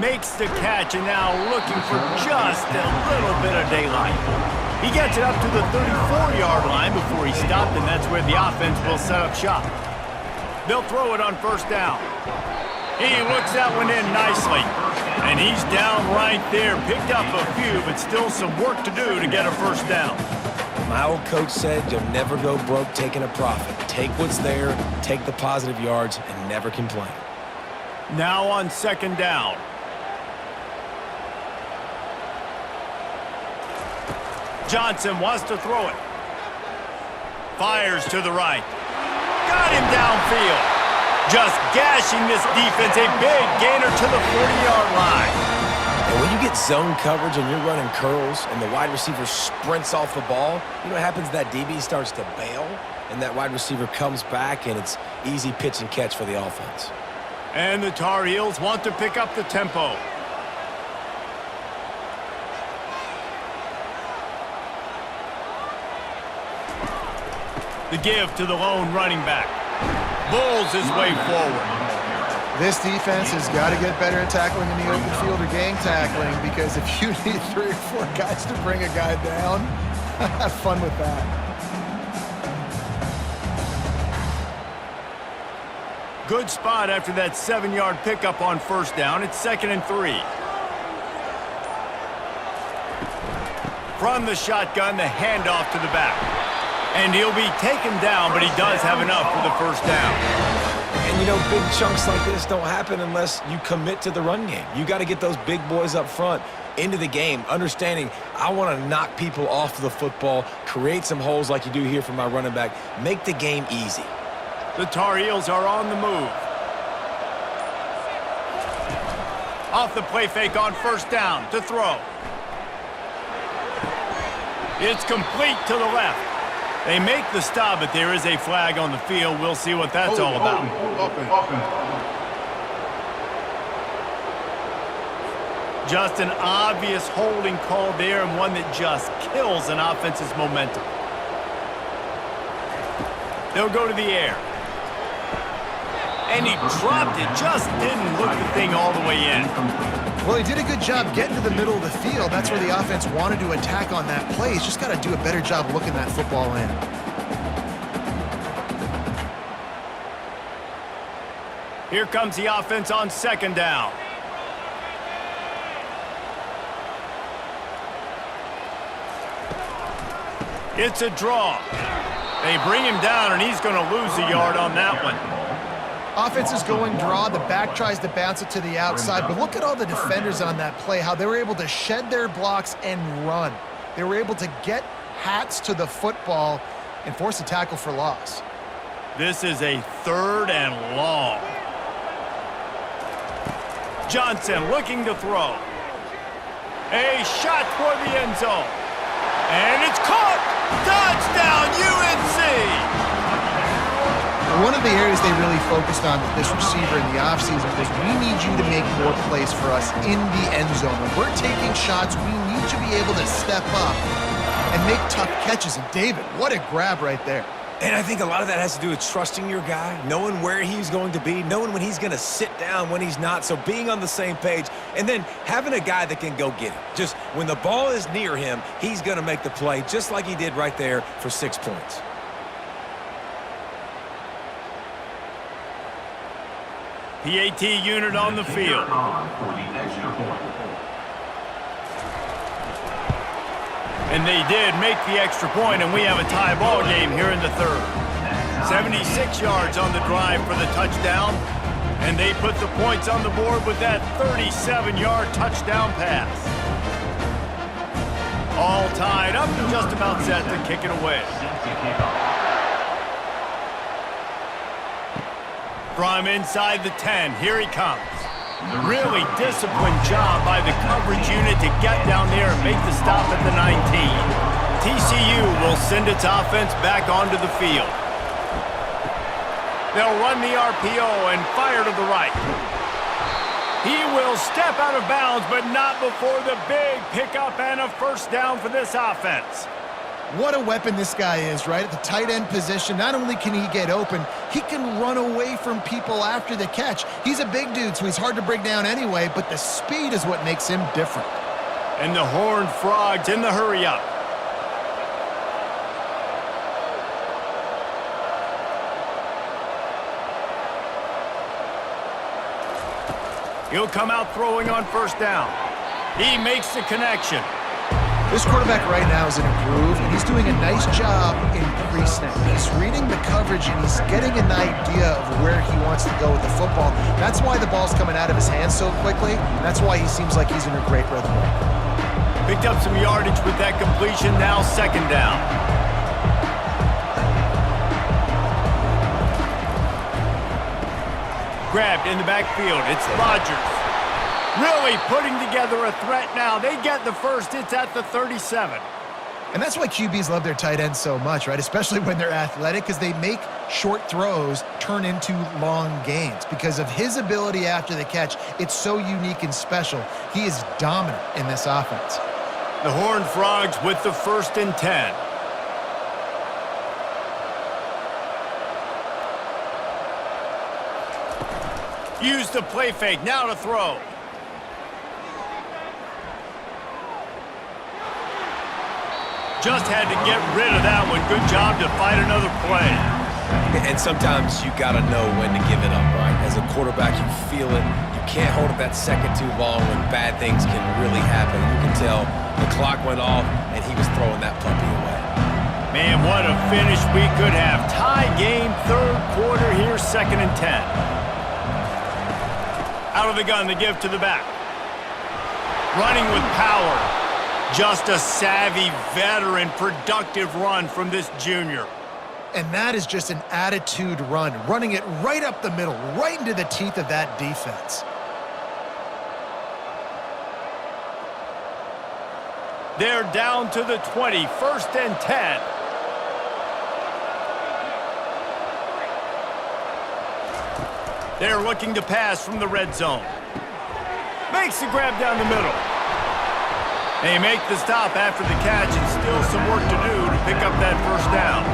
Makes the catch, and now looking for just a little bit of daylight. He gets it up to the 34-yard line before he stopped, and that's where the offense will set up shop. They'll throw it on 1st down. He looks that one in nicely. And he's down right there. Picked up a few, but still some work to do to get a first down. My old coach said you'll never go broke taking a profit. Take what's there, take the positive yards, and never complain. Now on second down. Johnson wants to throw it. Fires to the right. Got him downfield. Just gashing this defense. A big gainer to the 40-yard line. And when you get zone coverage and you're running curls and the wide receiver sprints off the ball, you know what happens? That DB starts to bail, and that wide receiver comes back, and it's easy pitch and catch for the offense. And the Tar Heels want to pick up the tempo. The give to the lone running back. Bulls his way forward. This defense has got to get better at tackling in the open field or gang tackling, because if you need 3 or 4 guys to bring a guy down, have fun with that. Good spot after that 7-yard pickup on first down. It's 2nd and 3. From the shotgun, the handoff to the back. And he'll be taken down, but he does have enough for the first down. And, you know, big chunks like this don't happen unless you commit to the run game. You got to get those big boys up front into the game, understanding I want to knock people off the football, create some holes like you do here for my running back, make the game easy. The Tar Heels are on the move. Off the play fake on first down to throw. It's complete to the left. They make the stop, but there is a flag on the field. We'll see what that's all about. Just an obvious holding call there, and one that just kills an offense's momentum. They'll go to the air. And he dropped it, just didn't look the thing all the way in. Well, he did a good job getting to the middle of the field. That's where the offense wanted to attack on that play. He's just got to do a better job looking that football in. Here comes the offense on second down. It's a draw. They bring him down, and he's going to lose a yard on that one. Offense is going draw. The back tries to bounce it to the outside. But look at all the defenders on that play, how they were able to shed their blocks and run. They were able to get hats to the football and force a tackle for loss. This is a 3rd and long. Johnson looking to throw. A shot toward the end zone. And it's caught. Touchdown, UNC! One of the areas they really focused on with this receiver in the offseason was, we need you to make more plays for us in the end zone. When we're taking shots, we need you to be able to step up and make tough catches. And David, what a grab right there. And I think a lot of that has to do with trusting your guy, knowing where he's going to be, knowing when he's going to sit down, when he's not. So being on the same page, and then having a guy that can go get it. Just when the ball is near him, he's going to make the play, just like he did right there for 6 points. PAT unit on the field. For the extra point. And they did make the extra point, and we have a tie ball game here in the 3rd. 76 yards on the drive for the touchdown, and they put the points on the board with that 37-yard touchdown pass. All tied up and just about set to kick it away. From inside the 10, here he comes. Really disciplined job by the coverage unit to get down there and make the stop at the 19. TCU will send its offense back onto the field. They'll run the RPO and fire to the right. He will step out of bounds, but not before the big pickup and a first down for this offense. What a weapon this guy is, right? At the tight end position, not only can he get open, he can run away from people after the catch. He's a big dude, so he's hard to bring down anyway, but the speed is what makes him different. And the Horned Frogs in the hurry-up. He'll come out throwing on first down. He makes the connection. This quarterback right now is in a groove, and he's doing a nice job in pre-snap. He's reading the coverage, and he's getting an idea of where he wants to go with the football. That's why the ball's coming out of his hands so quickly. That's why he seems like he's in a great rhythm. Picked up some yardage with that completion, now second down. Grabbed in the backfield, it's Rodgers. Really putting together a threat now. They get the first. It's at the 37. And that's why QBs love their tight ends so much, right? Especially when they're athletic, because they make short throws turn into long gains. Because of his ability after the catch, it's so unique and special. He is dominant in this offense. The Horned Frogs with the 1st and 10. Use the play fake. Now to throw. Just had to get rid of that one. Good job to fight another play. And sometimes you got to know when to give it up, right? As a quarterback, you feel it. You can't hold it that second too long when bad things can really happen. You can tell the clock went off, and he was throwing that puppy away. Man, what a finish we could have. Tie game, 3rd quarter here, 2nd and 10. Out of the gun, the give to the back. Running with power. Just a savvy, veteran, productive run from this junior. And that is just an attitude run, running it right up the middle, right into the teeth of that defense. They're down to the 20, 1st and 10. They're looking to pass from the red zone. Makes the grab down the middle. They make the stop after the catch, and still some work to do to pick up that first down.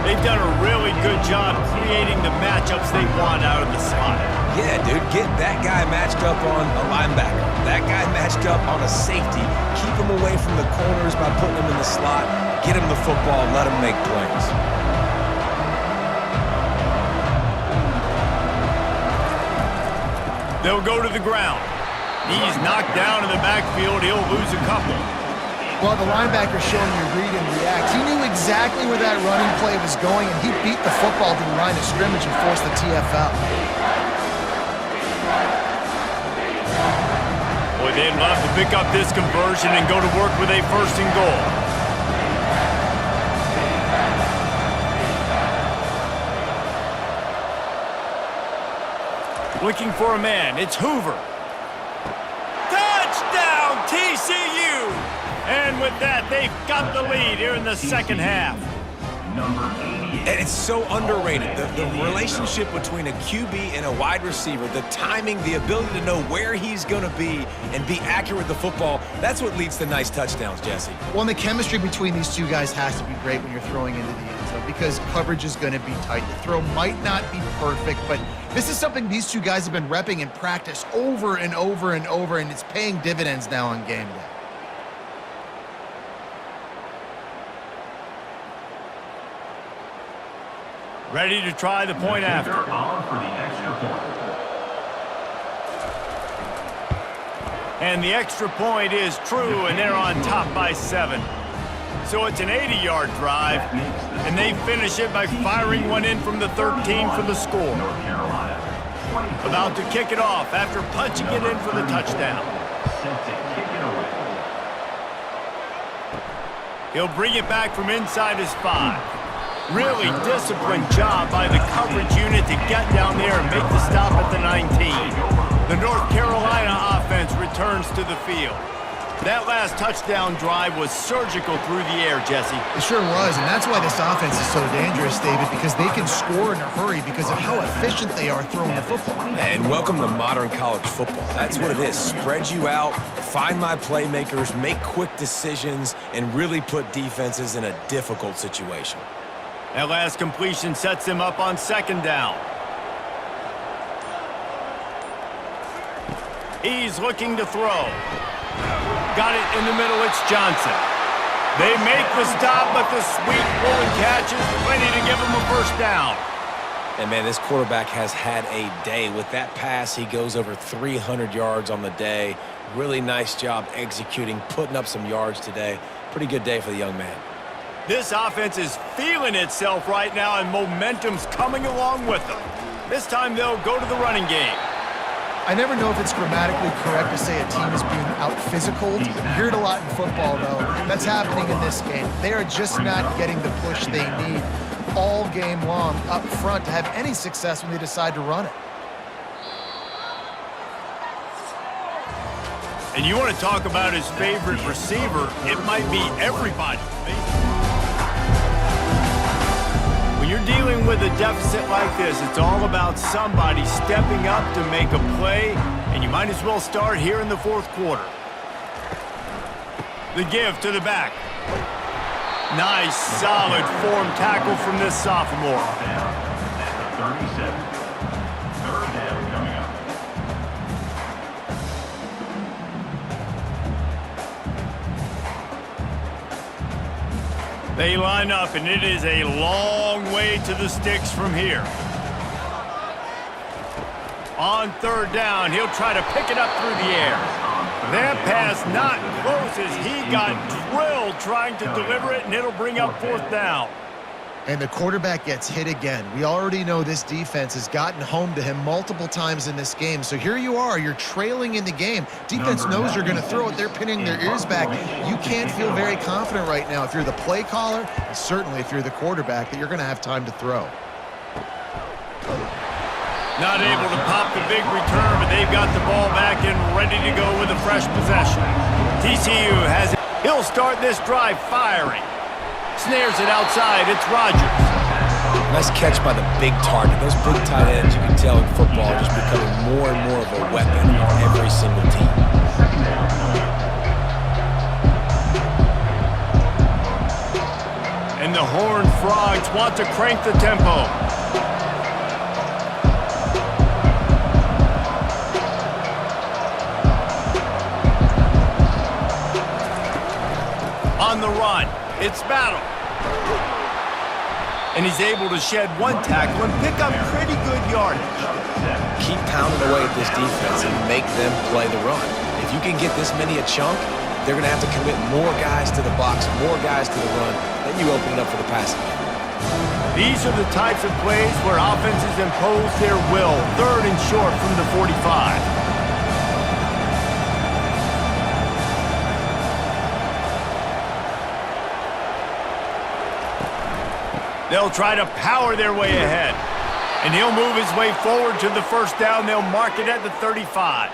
They've done a really good job creating the matchups they want out of the slot. Yeah, dude, get that guy matched up on a linebacker. That guy matched up on a safety. Keep him away from the corners by putting him in the slot. Get him the football, let him make plays. They'll go to the ground. He's knocked down in the backfield. He'll lose a couple. Well, the linebacker's showing you read and react. He knew exactly where that running play was going, and he beat the football to the line of scrimmage and forced the TFL. Boy, they'd love to pick up this conversion and go to work with a 1st and goal. Looking for a man. It's Hoover. Touchdown, TCU! And with that, they've got the lead here in the 2nd half. And it's so underrated. The relationship between a QB and a wide receiver, the timing, the ability to know where he's going to be and be accurate with the football, that's what leads to nice touchdowns, Jesse. Well, and the chemistry between these two guys has to be great when you're throwing into the end zone because coverage is going to be tight. The throw might not be perfect, but this is something these two guys have been repping in practice over and over and over, and it's paying dividends now on game day. Ready to try the point after. On for the extra point. And the extra point is true, and they're on top by 7. So it's an 80-yard drive, and they finish it by firing one in from the 13 for the score. North Carolina. About to kick it off after punching it in for the touchdown. Set to kick it away. He'll bring it back from inside his 5. Really disciplined job by the coverage unit to get down there and make the stop at the 19. The North Carolina offense returns to the field. That last touchdown drive was surgical through the air, Jesse. It sure was, and that's why this offense is so dangerous, David, because they can score in a hurry because of how efficient they are throwing the football. And welcome to modern college football. That's what it is. Spread you out, find my playmakers, make quick decisions, and really put defenses in a difficult situation. That last completion sets him up on 2nd down. He's looking to throw. Got it in the middle, it's Johnson. They make the stop, but the sweet pulling catch is plenty to give him a first down. And, man, this quarterback has had a day. With that pass, he goes over 300 yards on the day. Really nice job executing, putting up some yards today. Pretty good day for the young man. This offense is feeling itself right now, and momentum's coming along with them. This time they'll go to the running game. I never know if it's grammatically correct to say a team is being out-physicaled. You hear it a lot in football, though. That's happening in this game. They are just not getting the push they need all game long up front to have any success when they decide to run it. And you want to talk about his favorite receiver, it might be everybody. When you're dealing with a deficit like this, it's all about somebody stepping up to make a play, and you might as well start here in the fourth quarter. The give to the back. Nice, solid form tackle from this sophomore. Down at the 37. Third down coming up. They line up, and it is a long way to the sticks from here. On third down, he'll try to pick it up through the air. That pass not close as he got drilled trying to deliver it, and it'll bring up fourth down. And the quarterback gets hit again. We already know this defense has gotten home to him multiple times in this game. So here you are, you're trailing in the game. Defense knows you're going to throw it. They're pinning their ears back. You can't feel very confident right now if you're the play caller, and certainly if you're the quarterback, that you're going to have time to throw. Not able to pop the big return, but they've got the ball back and ready to go with a fresh possession. TCU has it. He'll start this drive firing. Snares it outside. It's Rogers. Nice catch by the big target. Those big tight ends, you can tell in football, are just becoming more and more of a weapon on every single team. And the Horned Frogs want to crank the tempo. On the run, it's Battle. And he's able to shed one tackle and pick up pretty good yardage. Keep pounding away at this defense and make them play the run. If you can get this many a chunk, they're going to have to commit more guys to the box, more guys to the run. Then you open it up for the passing game. These are the types of plays where offenses impose their will. Third and short from the 45. They'll try to power their way ahead. And he'll move his way forward to the first down. They'll mark it at the 35.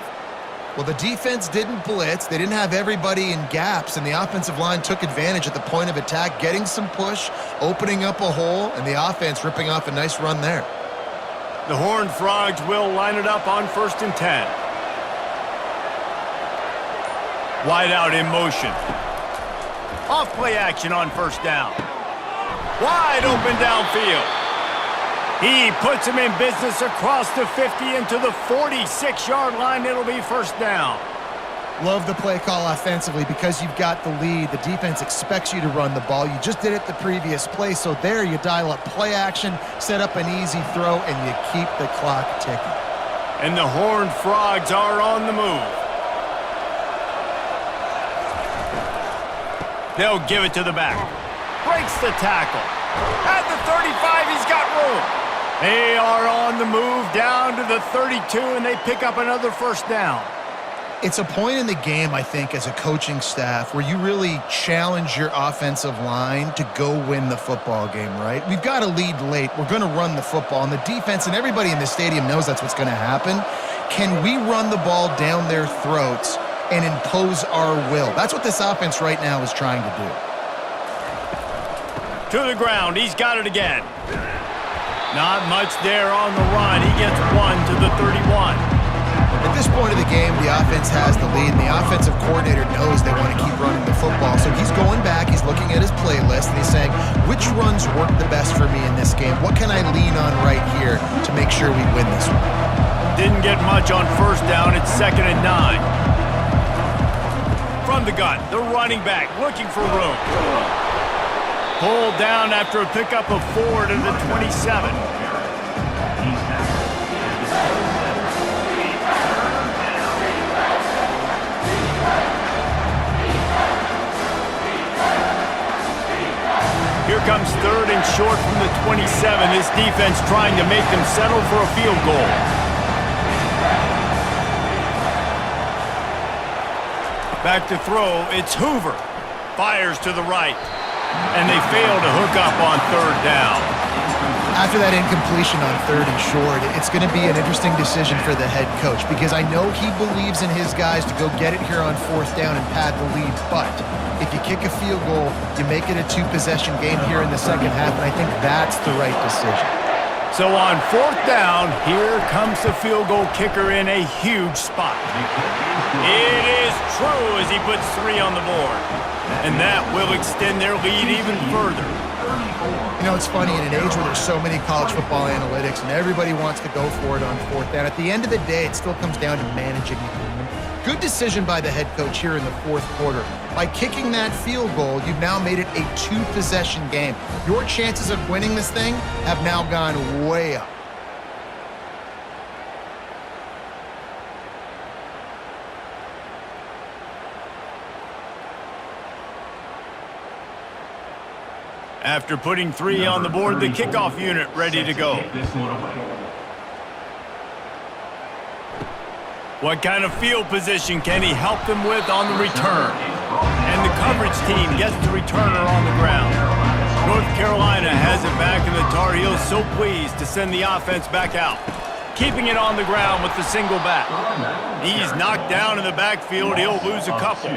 Well, the defense didn't blitz. They didn't have everybody in gaps, and the offensive line took advantage at the point of attack, getting some push, opening up a hole, and the offense ripping off a nice run there. The Horned Frogs will line it up on 1st and 10. Wide out in motion. Off play action on first down. Wide open downfield. He puts him in business across the 50 into the 46-yard line. It'll be first down. Love the play call offensively because you've got the lead. The defense expects you to run the ball. You just did it the previous play, so there you dial up play action, set up an easy throw, and you keep the clock ticking. And the Horned Frogs are on the move. They'll give it to the back. Breaks the tackle. At the 35, he's got room. They are on the move down to the 32, and they pick up another first down. It's a point in the game, I think, as a coaching staff where you really challenge your offensive line to go win the football game, right? We've got to lead late. We're going to run the football, and the defense and everybody in the stadium knows that's what's going to happen. Can we run the ball down their throats and impose our will? That's what this offense right now is trying to do. To the ground. He's got it again. Not much there on the run. He gets one to the 31. At this point of the game, the offense has the lead, and the offensive coordinator knows they want to keep running the football. So he's going back, he's looking at his playlist, and he's saying, which runs work the best for me in this game? What can I lean on right here to make sure we win this one? Didn't get much on first down. It's 2nd and 9. From the gun, the running back looking for room. Pulled down after a pickup of 4 to the 27. comes 3rd and short from the 27. This defense trying to make them settle for a field goal. Back to throw, it's Hoover. Fires to the right. And they fail to hook up on 3rd down. After that incompletion on 3rd and short, it's going to be an interesting decision for the head coach because I know he believes in his guys to go get it here on 4th down and pad the lead, but if you kick a field goal, you make it a 2-possession game here in the second half, and I think that's the right decision. So on 4th down, here comes the field goal kicker in a huge spot. It is true as he puts 3 on the board, and that will extend their lead even further. You know, it's funny, in an age where there's so many college football analytics and everybody wants to go for it on 4th down, at the end of the day, it still comes down to managing the game. Good decision by the head coach here in the 4th quarter. By kicking that field goal, you've now made it a 2-possession game. Your chances of winning this thing have now gone way up. After putting 3 on the board, the kickoff unit ready to go. What kind of field position can he help them with on the return? And the coverage team gets the returner on the ground. North Carolina has it back, and the Tar Heels so pleased to send the offense back out. Keeping it on the ground with the single back. He's knocked down in the backfield. He'll lose a couple.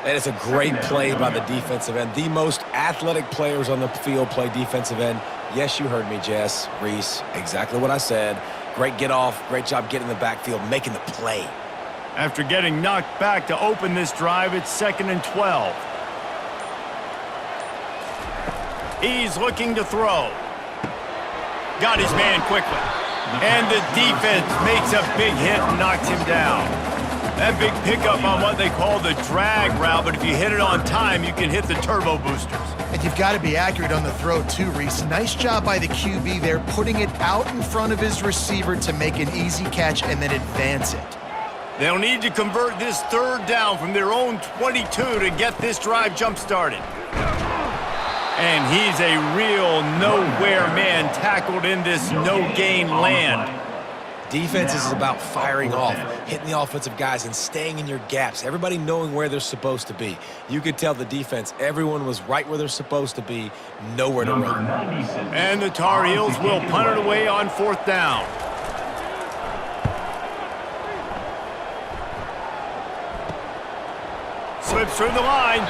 That is a great play by the defensive end. The most athletic players on the field play defensive end. Yes, you heard me, Jess, Reese. Exactly what I said. Great get off. Great job getting in the backfield, making the play. After getting knocked back to open this drive, it's 2nd and 12. He's looking to throw. Got his man quickly. And the defense makes a big hit and knocks him down. That big pickup on what they call the drag route, but if you hit it on time, you can hit the turbo boosters. And you've got to be accurate on the throw too, Reese. Nice job by the QB there, putting it out in front of his receiver to make an easy catch and then advance it. They'll need to convert this 3rd down from their own 22 to get this drive jump-started. And he's a real nowhere man tackled in this no-gain land. Defense is about firing off, hitting the offensive guys, and staying in your gaps. Everybody knowing where they're supposed to be. You could tell the defense, everyone was right where they're supposed to be, nowhere to run. And the Tar Heels will punt it away on 4th down. Slips through the line.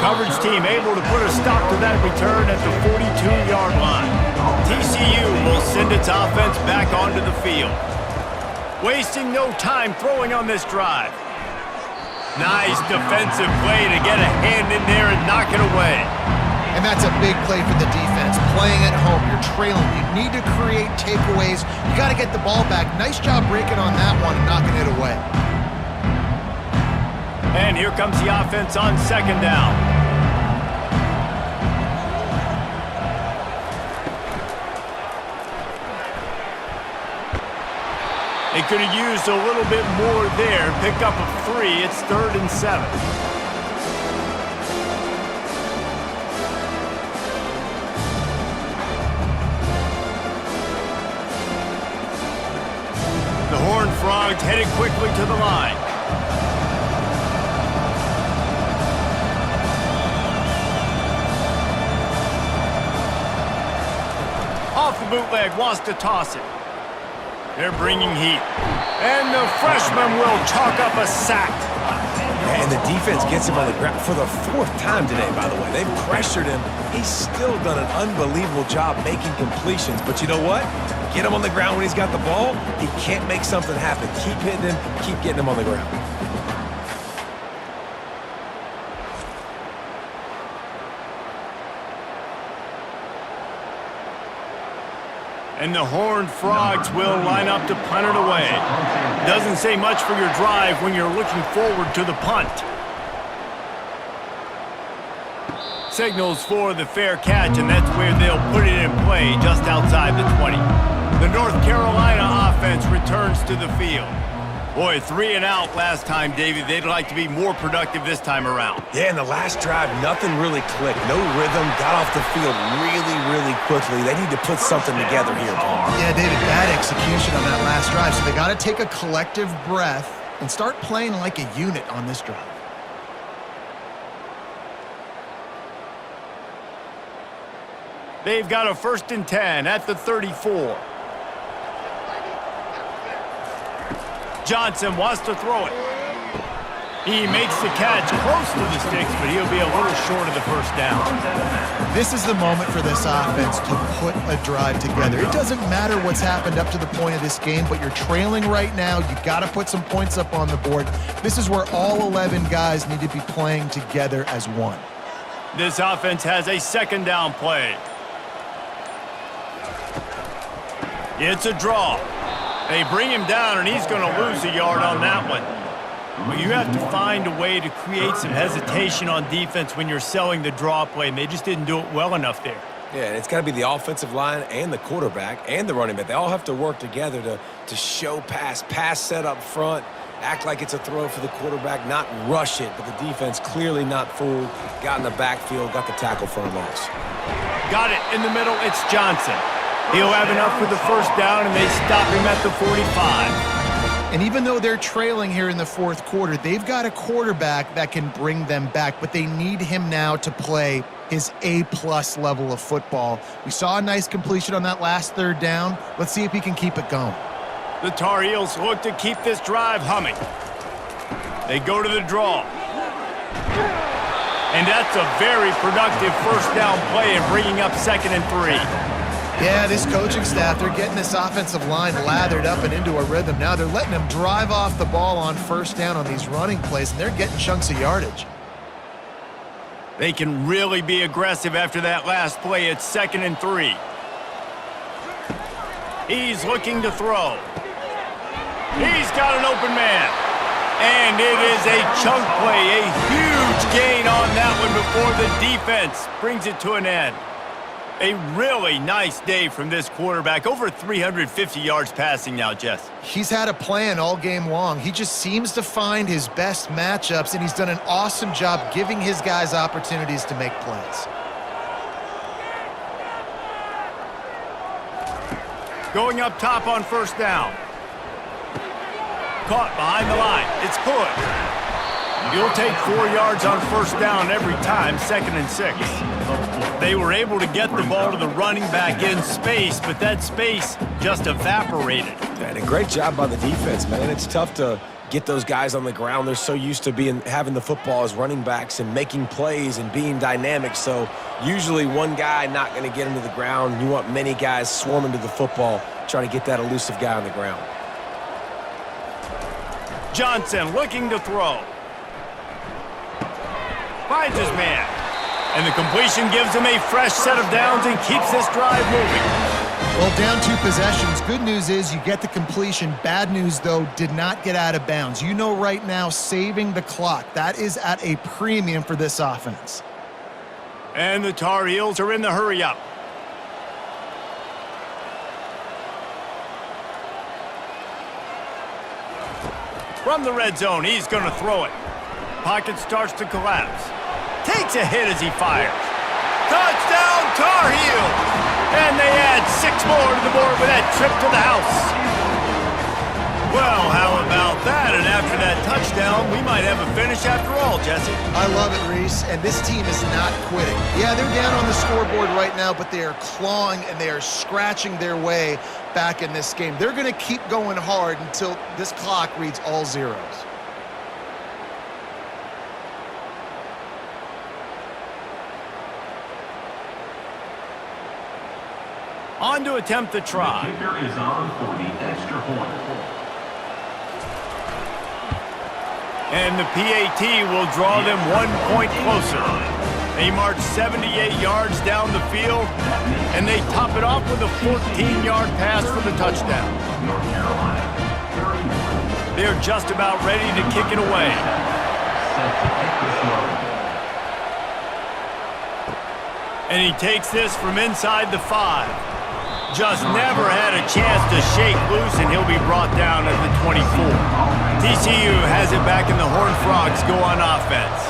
Coverage team able to put a stop to that return at the 42-yard line. TCU will send its offense back onto the field. Wasting no time throwing on this drive. Nice defensive play to get a hand in there and knock it away. And that's a big play for the defense. Playing at home, you're trailing. You need to create takeaways. You got to get the ball back. Nice job breaking on that one and knocking it away. And here comes the offense on 2nd down. They could have used a little bit more there. Pick up a 3. It's 3rd and 7. The Horned Frogs headed quickly to the line. Off the bootleg, wants to toss it. They're bringing heat. And the freshman will chalk up a sack. And the defense gets him on the ground for the 4th time today, by the way. They've pressured him. He's still done an unbelievable job making completions. But you know what? Get him on the ground when he's got the ball. He can't make something happen. Keep hitting him. Keep getting him on the ground. And the Horned Frogs will line up to punt it away. Doesn't say much for your drive when you're looking forward to the punt. Signals for the fair catch, and that's where they'll put it in play, just outside the 20. The North Carolina offense returns to the field. Boy, 3 and out last time, Davey. They'd like to be more productive this time around. Yeah, in the last drive, nothing really clicked. No rhythm, got off the field really, really quickly. They need to put something together here, Paul. Yeah, David, bad execution on that last drive, so they got to take a collective breath and start playing like a unit on this drive. They've got a 1st and 10 at the 34. Johnson wants to throw it. He makes the catch close to the sticks, but he'll be a little short of the 1st down. This is the moment for this offense to put a drive together. It doesn't matter what's happened up to the point of this game, but you're trailing right now. You've got to put some points up on the board. This is where all 11 guys need to be playing together as one. This offense has a 2nd down play. It's a draw. They bring him down, and he's going to lose a yard on that one. But you have to find a way to create some hesitation on defense when you're selling the draw play, and they just didn't do it well enough there. Yeah, and it's got to be the offensive line and the quarterback and the running back. They all have to work together to show pass set up front, act like it's a throw for the quarterback, not rush it, but the defense clearly not fooled, got in the backfield, got the tackle for a loss. Got it in the middle. It's Johnson. He'll have enough for the 1st down, and they stop him at the 45. And even though they're trailing here in the 4th quarter, they've got a quarterback that can bring them back, but they need him now to play his A-plus level of football. We saw a nice completion on that last 3rd down. Let's see if he can keep it going. The Tar Heels look to keep this drive humming. They go to the draw. And that's a very productive 1st down play and bringing up 2nd and 3. Yeah, this coaching staff, they're getting this offensive line lathered up and into a rhythm. Now they're letting them drive off the ball on 1st down on these running plays, and they're getting chunks of yardage. They can really be aggressive after that last play. It's 2nd and 3. He's looking to throw. He's got an open man. And it is a chunk play, a huge gain on that one before the defense brings it to an end. A really nice day from this quarterback. Over 350 yards passing now, Jess. He's had a plan all game long. He just seems to find his best matchups, and he's done an awesome job giving his guys opportunities to make plays. Going up top on 1st down. Caught behind the line. It's good. You'll take 4 yards on 1st down every time, 2nd and 6. They were able to get the ball to the running back in space, but that space just evaporated. And a great job by the defense, man. It's tough to get those guys on the ground. They're so used to having the football as running backs and making plays and being dynamic. So usually one guy not going to get him to the ground. You want many guys swarming to the football, trying to get that elusive guy on the ground. Johnson looking to throw. Finds his man. And the completion gives him a fresh set of downs and keeps this drive moving. Well, down 2 possessions. Good news is you get the completion. Bad news, though, did not get out of bounds. You know right now, saving the clock. That is at a premium for this offense. And the Tar Heels are in the hurry-up. From the red zone, he's going to throw it. Pocket starts to collapse. Takes a hit as he fires. Touchdown, Tar Heels! And they add 6 more to the board with that trip to the house. Well, how about that? And after that touchdown, we might have a finish after all, Jesse. I love it, Reese, and this team is not quitting. Yeah, they're down on the scoreboard right now, but they are clawing and they are scratching their way back in this game. They're going to keep going hard until this clock reads all zeros. On to attempt the try. The kicker is on for the extra point. And the PAT will draw them 1 point closer. They march 78 yards down the field, and they top it off with a 14-yard pass for the touchdown. North Carolina. They're just about ready to kick it away. Set to kick this one. And he takes this from inside the 5. Just never had a chance to shake loose, and he'll be brought down at the 24. TCU has it back and the Horned Frogs go on offense.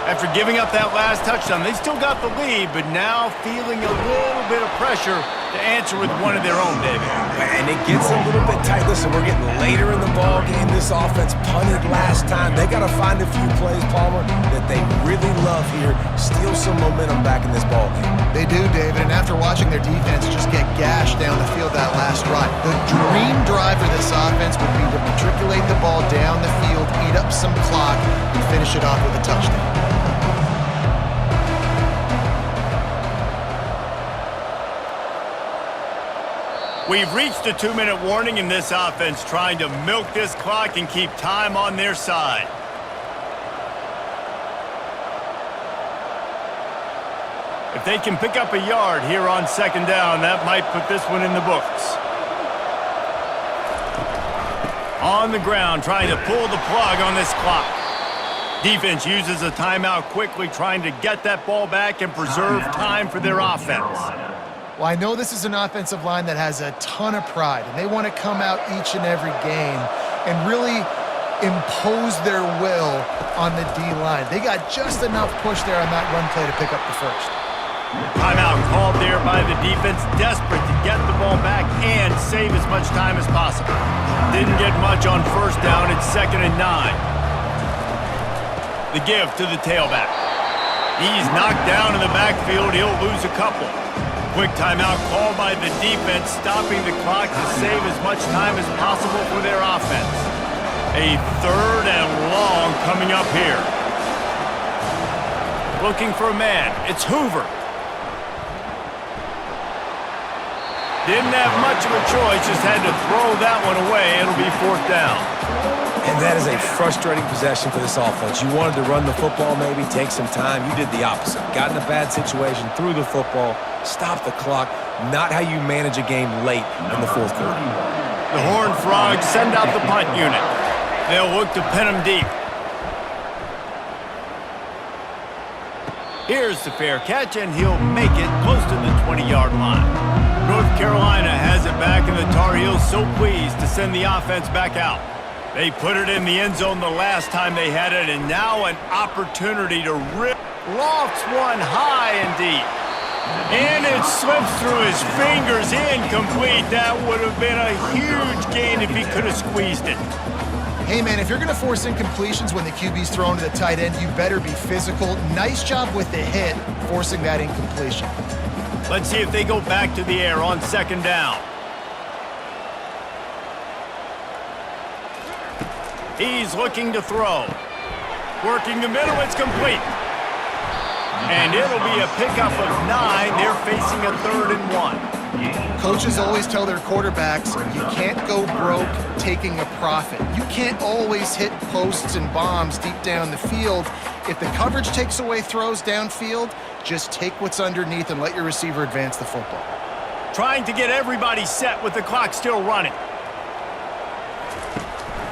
After giving up that last touchdown, they still got the lead, but now feeling a little bit of pressure to answer with one of their own, David. And it gets a little bit tight. Listen, we're getting later in the ball game. This offense punted last time. They got to find a few plays, Palmer, that they really love here. Steal some momentum back in this ball game. They do, David, and after watching their defense just get gashed down the field that last drive, the dream drive for this offense would be to matriculate the ball down the field, eat up some clock, and finish it off with a touchdown. We've reached a 2-minute warning in this offense, trying to milk this clock and keep time on their side. If they can pick up a yard here on second down, that might put this one in the books. On the ground, trying to pull the plug on this clock. Defense uses a timeout quickly, trying to get that ball back and preserve time for their offense. Well, I know this is an offensive line that has a ton of pride, and they want to come out each and every game and really impose their will on the D-line. They got just enough push there on that run play to pick up the first. Timeout called there by the defense, desperate to get the ball back and save as much time as possible. Didn't get much on first down. It's 2nd and 9. The give to the tailback. He's knocked down in the backfield. He'll lose a couple. Quick timeout called by the defense, stopping the clock to save as much time as possible for their offense. A 3rd and long coming up here. Looking for a man. It's Hoover. Didn't have much of a choice, just had to throw that one away. It'll be 4th down. And that is a frustrating possession for this offense. You wanted to run the football, maybe take some time. You did the opposite. Got in a bad situation, threw the football, stopped the clock. Not how you manage a game late in the 4th quarter. The Horned Frogs send out the punt unit. They'll look to pin them deep. Here's the fair catch, and he'll make it close to the 20-yard line. North Carolina has it back, and the Tar Heels so pleased to send the offense back out. They put it in the end zone the last time they had it, and now an opportunity to rip. Lofts one high and deep. And it slips through his fingers, incomplete. That would have been a huge gain if he could have squeezed it. Hey, man, if you're going to force incompletions when the QB's thrown to the tight end, you better be physical. Nice job with the hit, forcing that incompletion. Let's see if they go back to the air on 2nd down. He's looking to throw. Working the middle, it's complete. And it'll be a pickup of 9. They're facing a 3rd and 1. Coaches always tell their quarterbacks, you can't go broke taking a profit. You can't always hit posts and bombs deep down the field. If the coverage takes away throws downfield, just take what's underneath and let your receiver advance the football. Trying to get everybody set with the clock still running.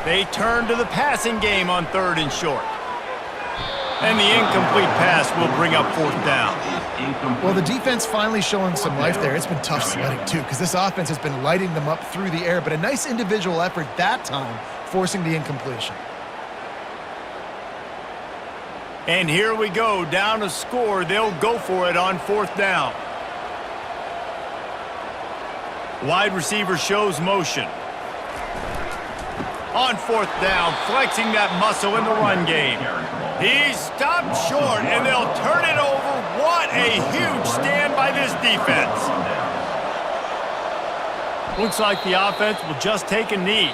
They turn to the passing game on 3rd and short. And the incomplete pass will bring up 4th down. Well, the defense finally showing some life there. It's been tough sledding, too, because this offense has been lighting them up through the air, but a nice individual effort that time, forcing the incompletion. And here we go, down a score. They'll go for it on 4th down. Wide receiver shows motion. On 4th down, flexing that muscle in the run game. He's stopped short, and they'll turn it over. What a huge stand by this defense. Looks like the offense will just take a knee.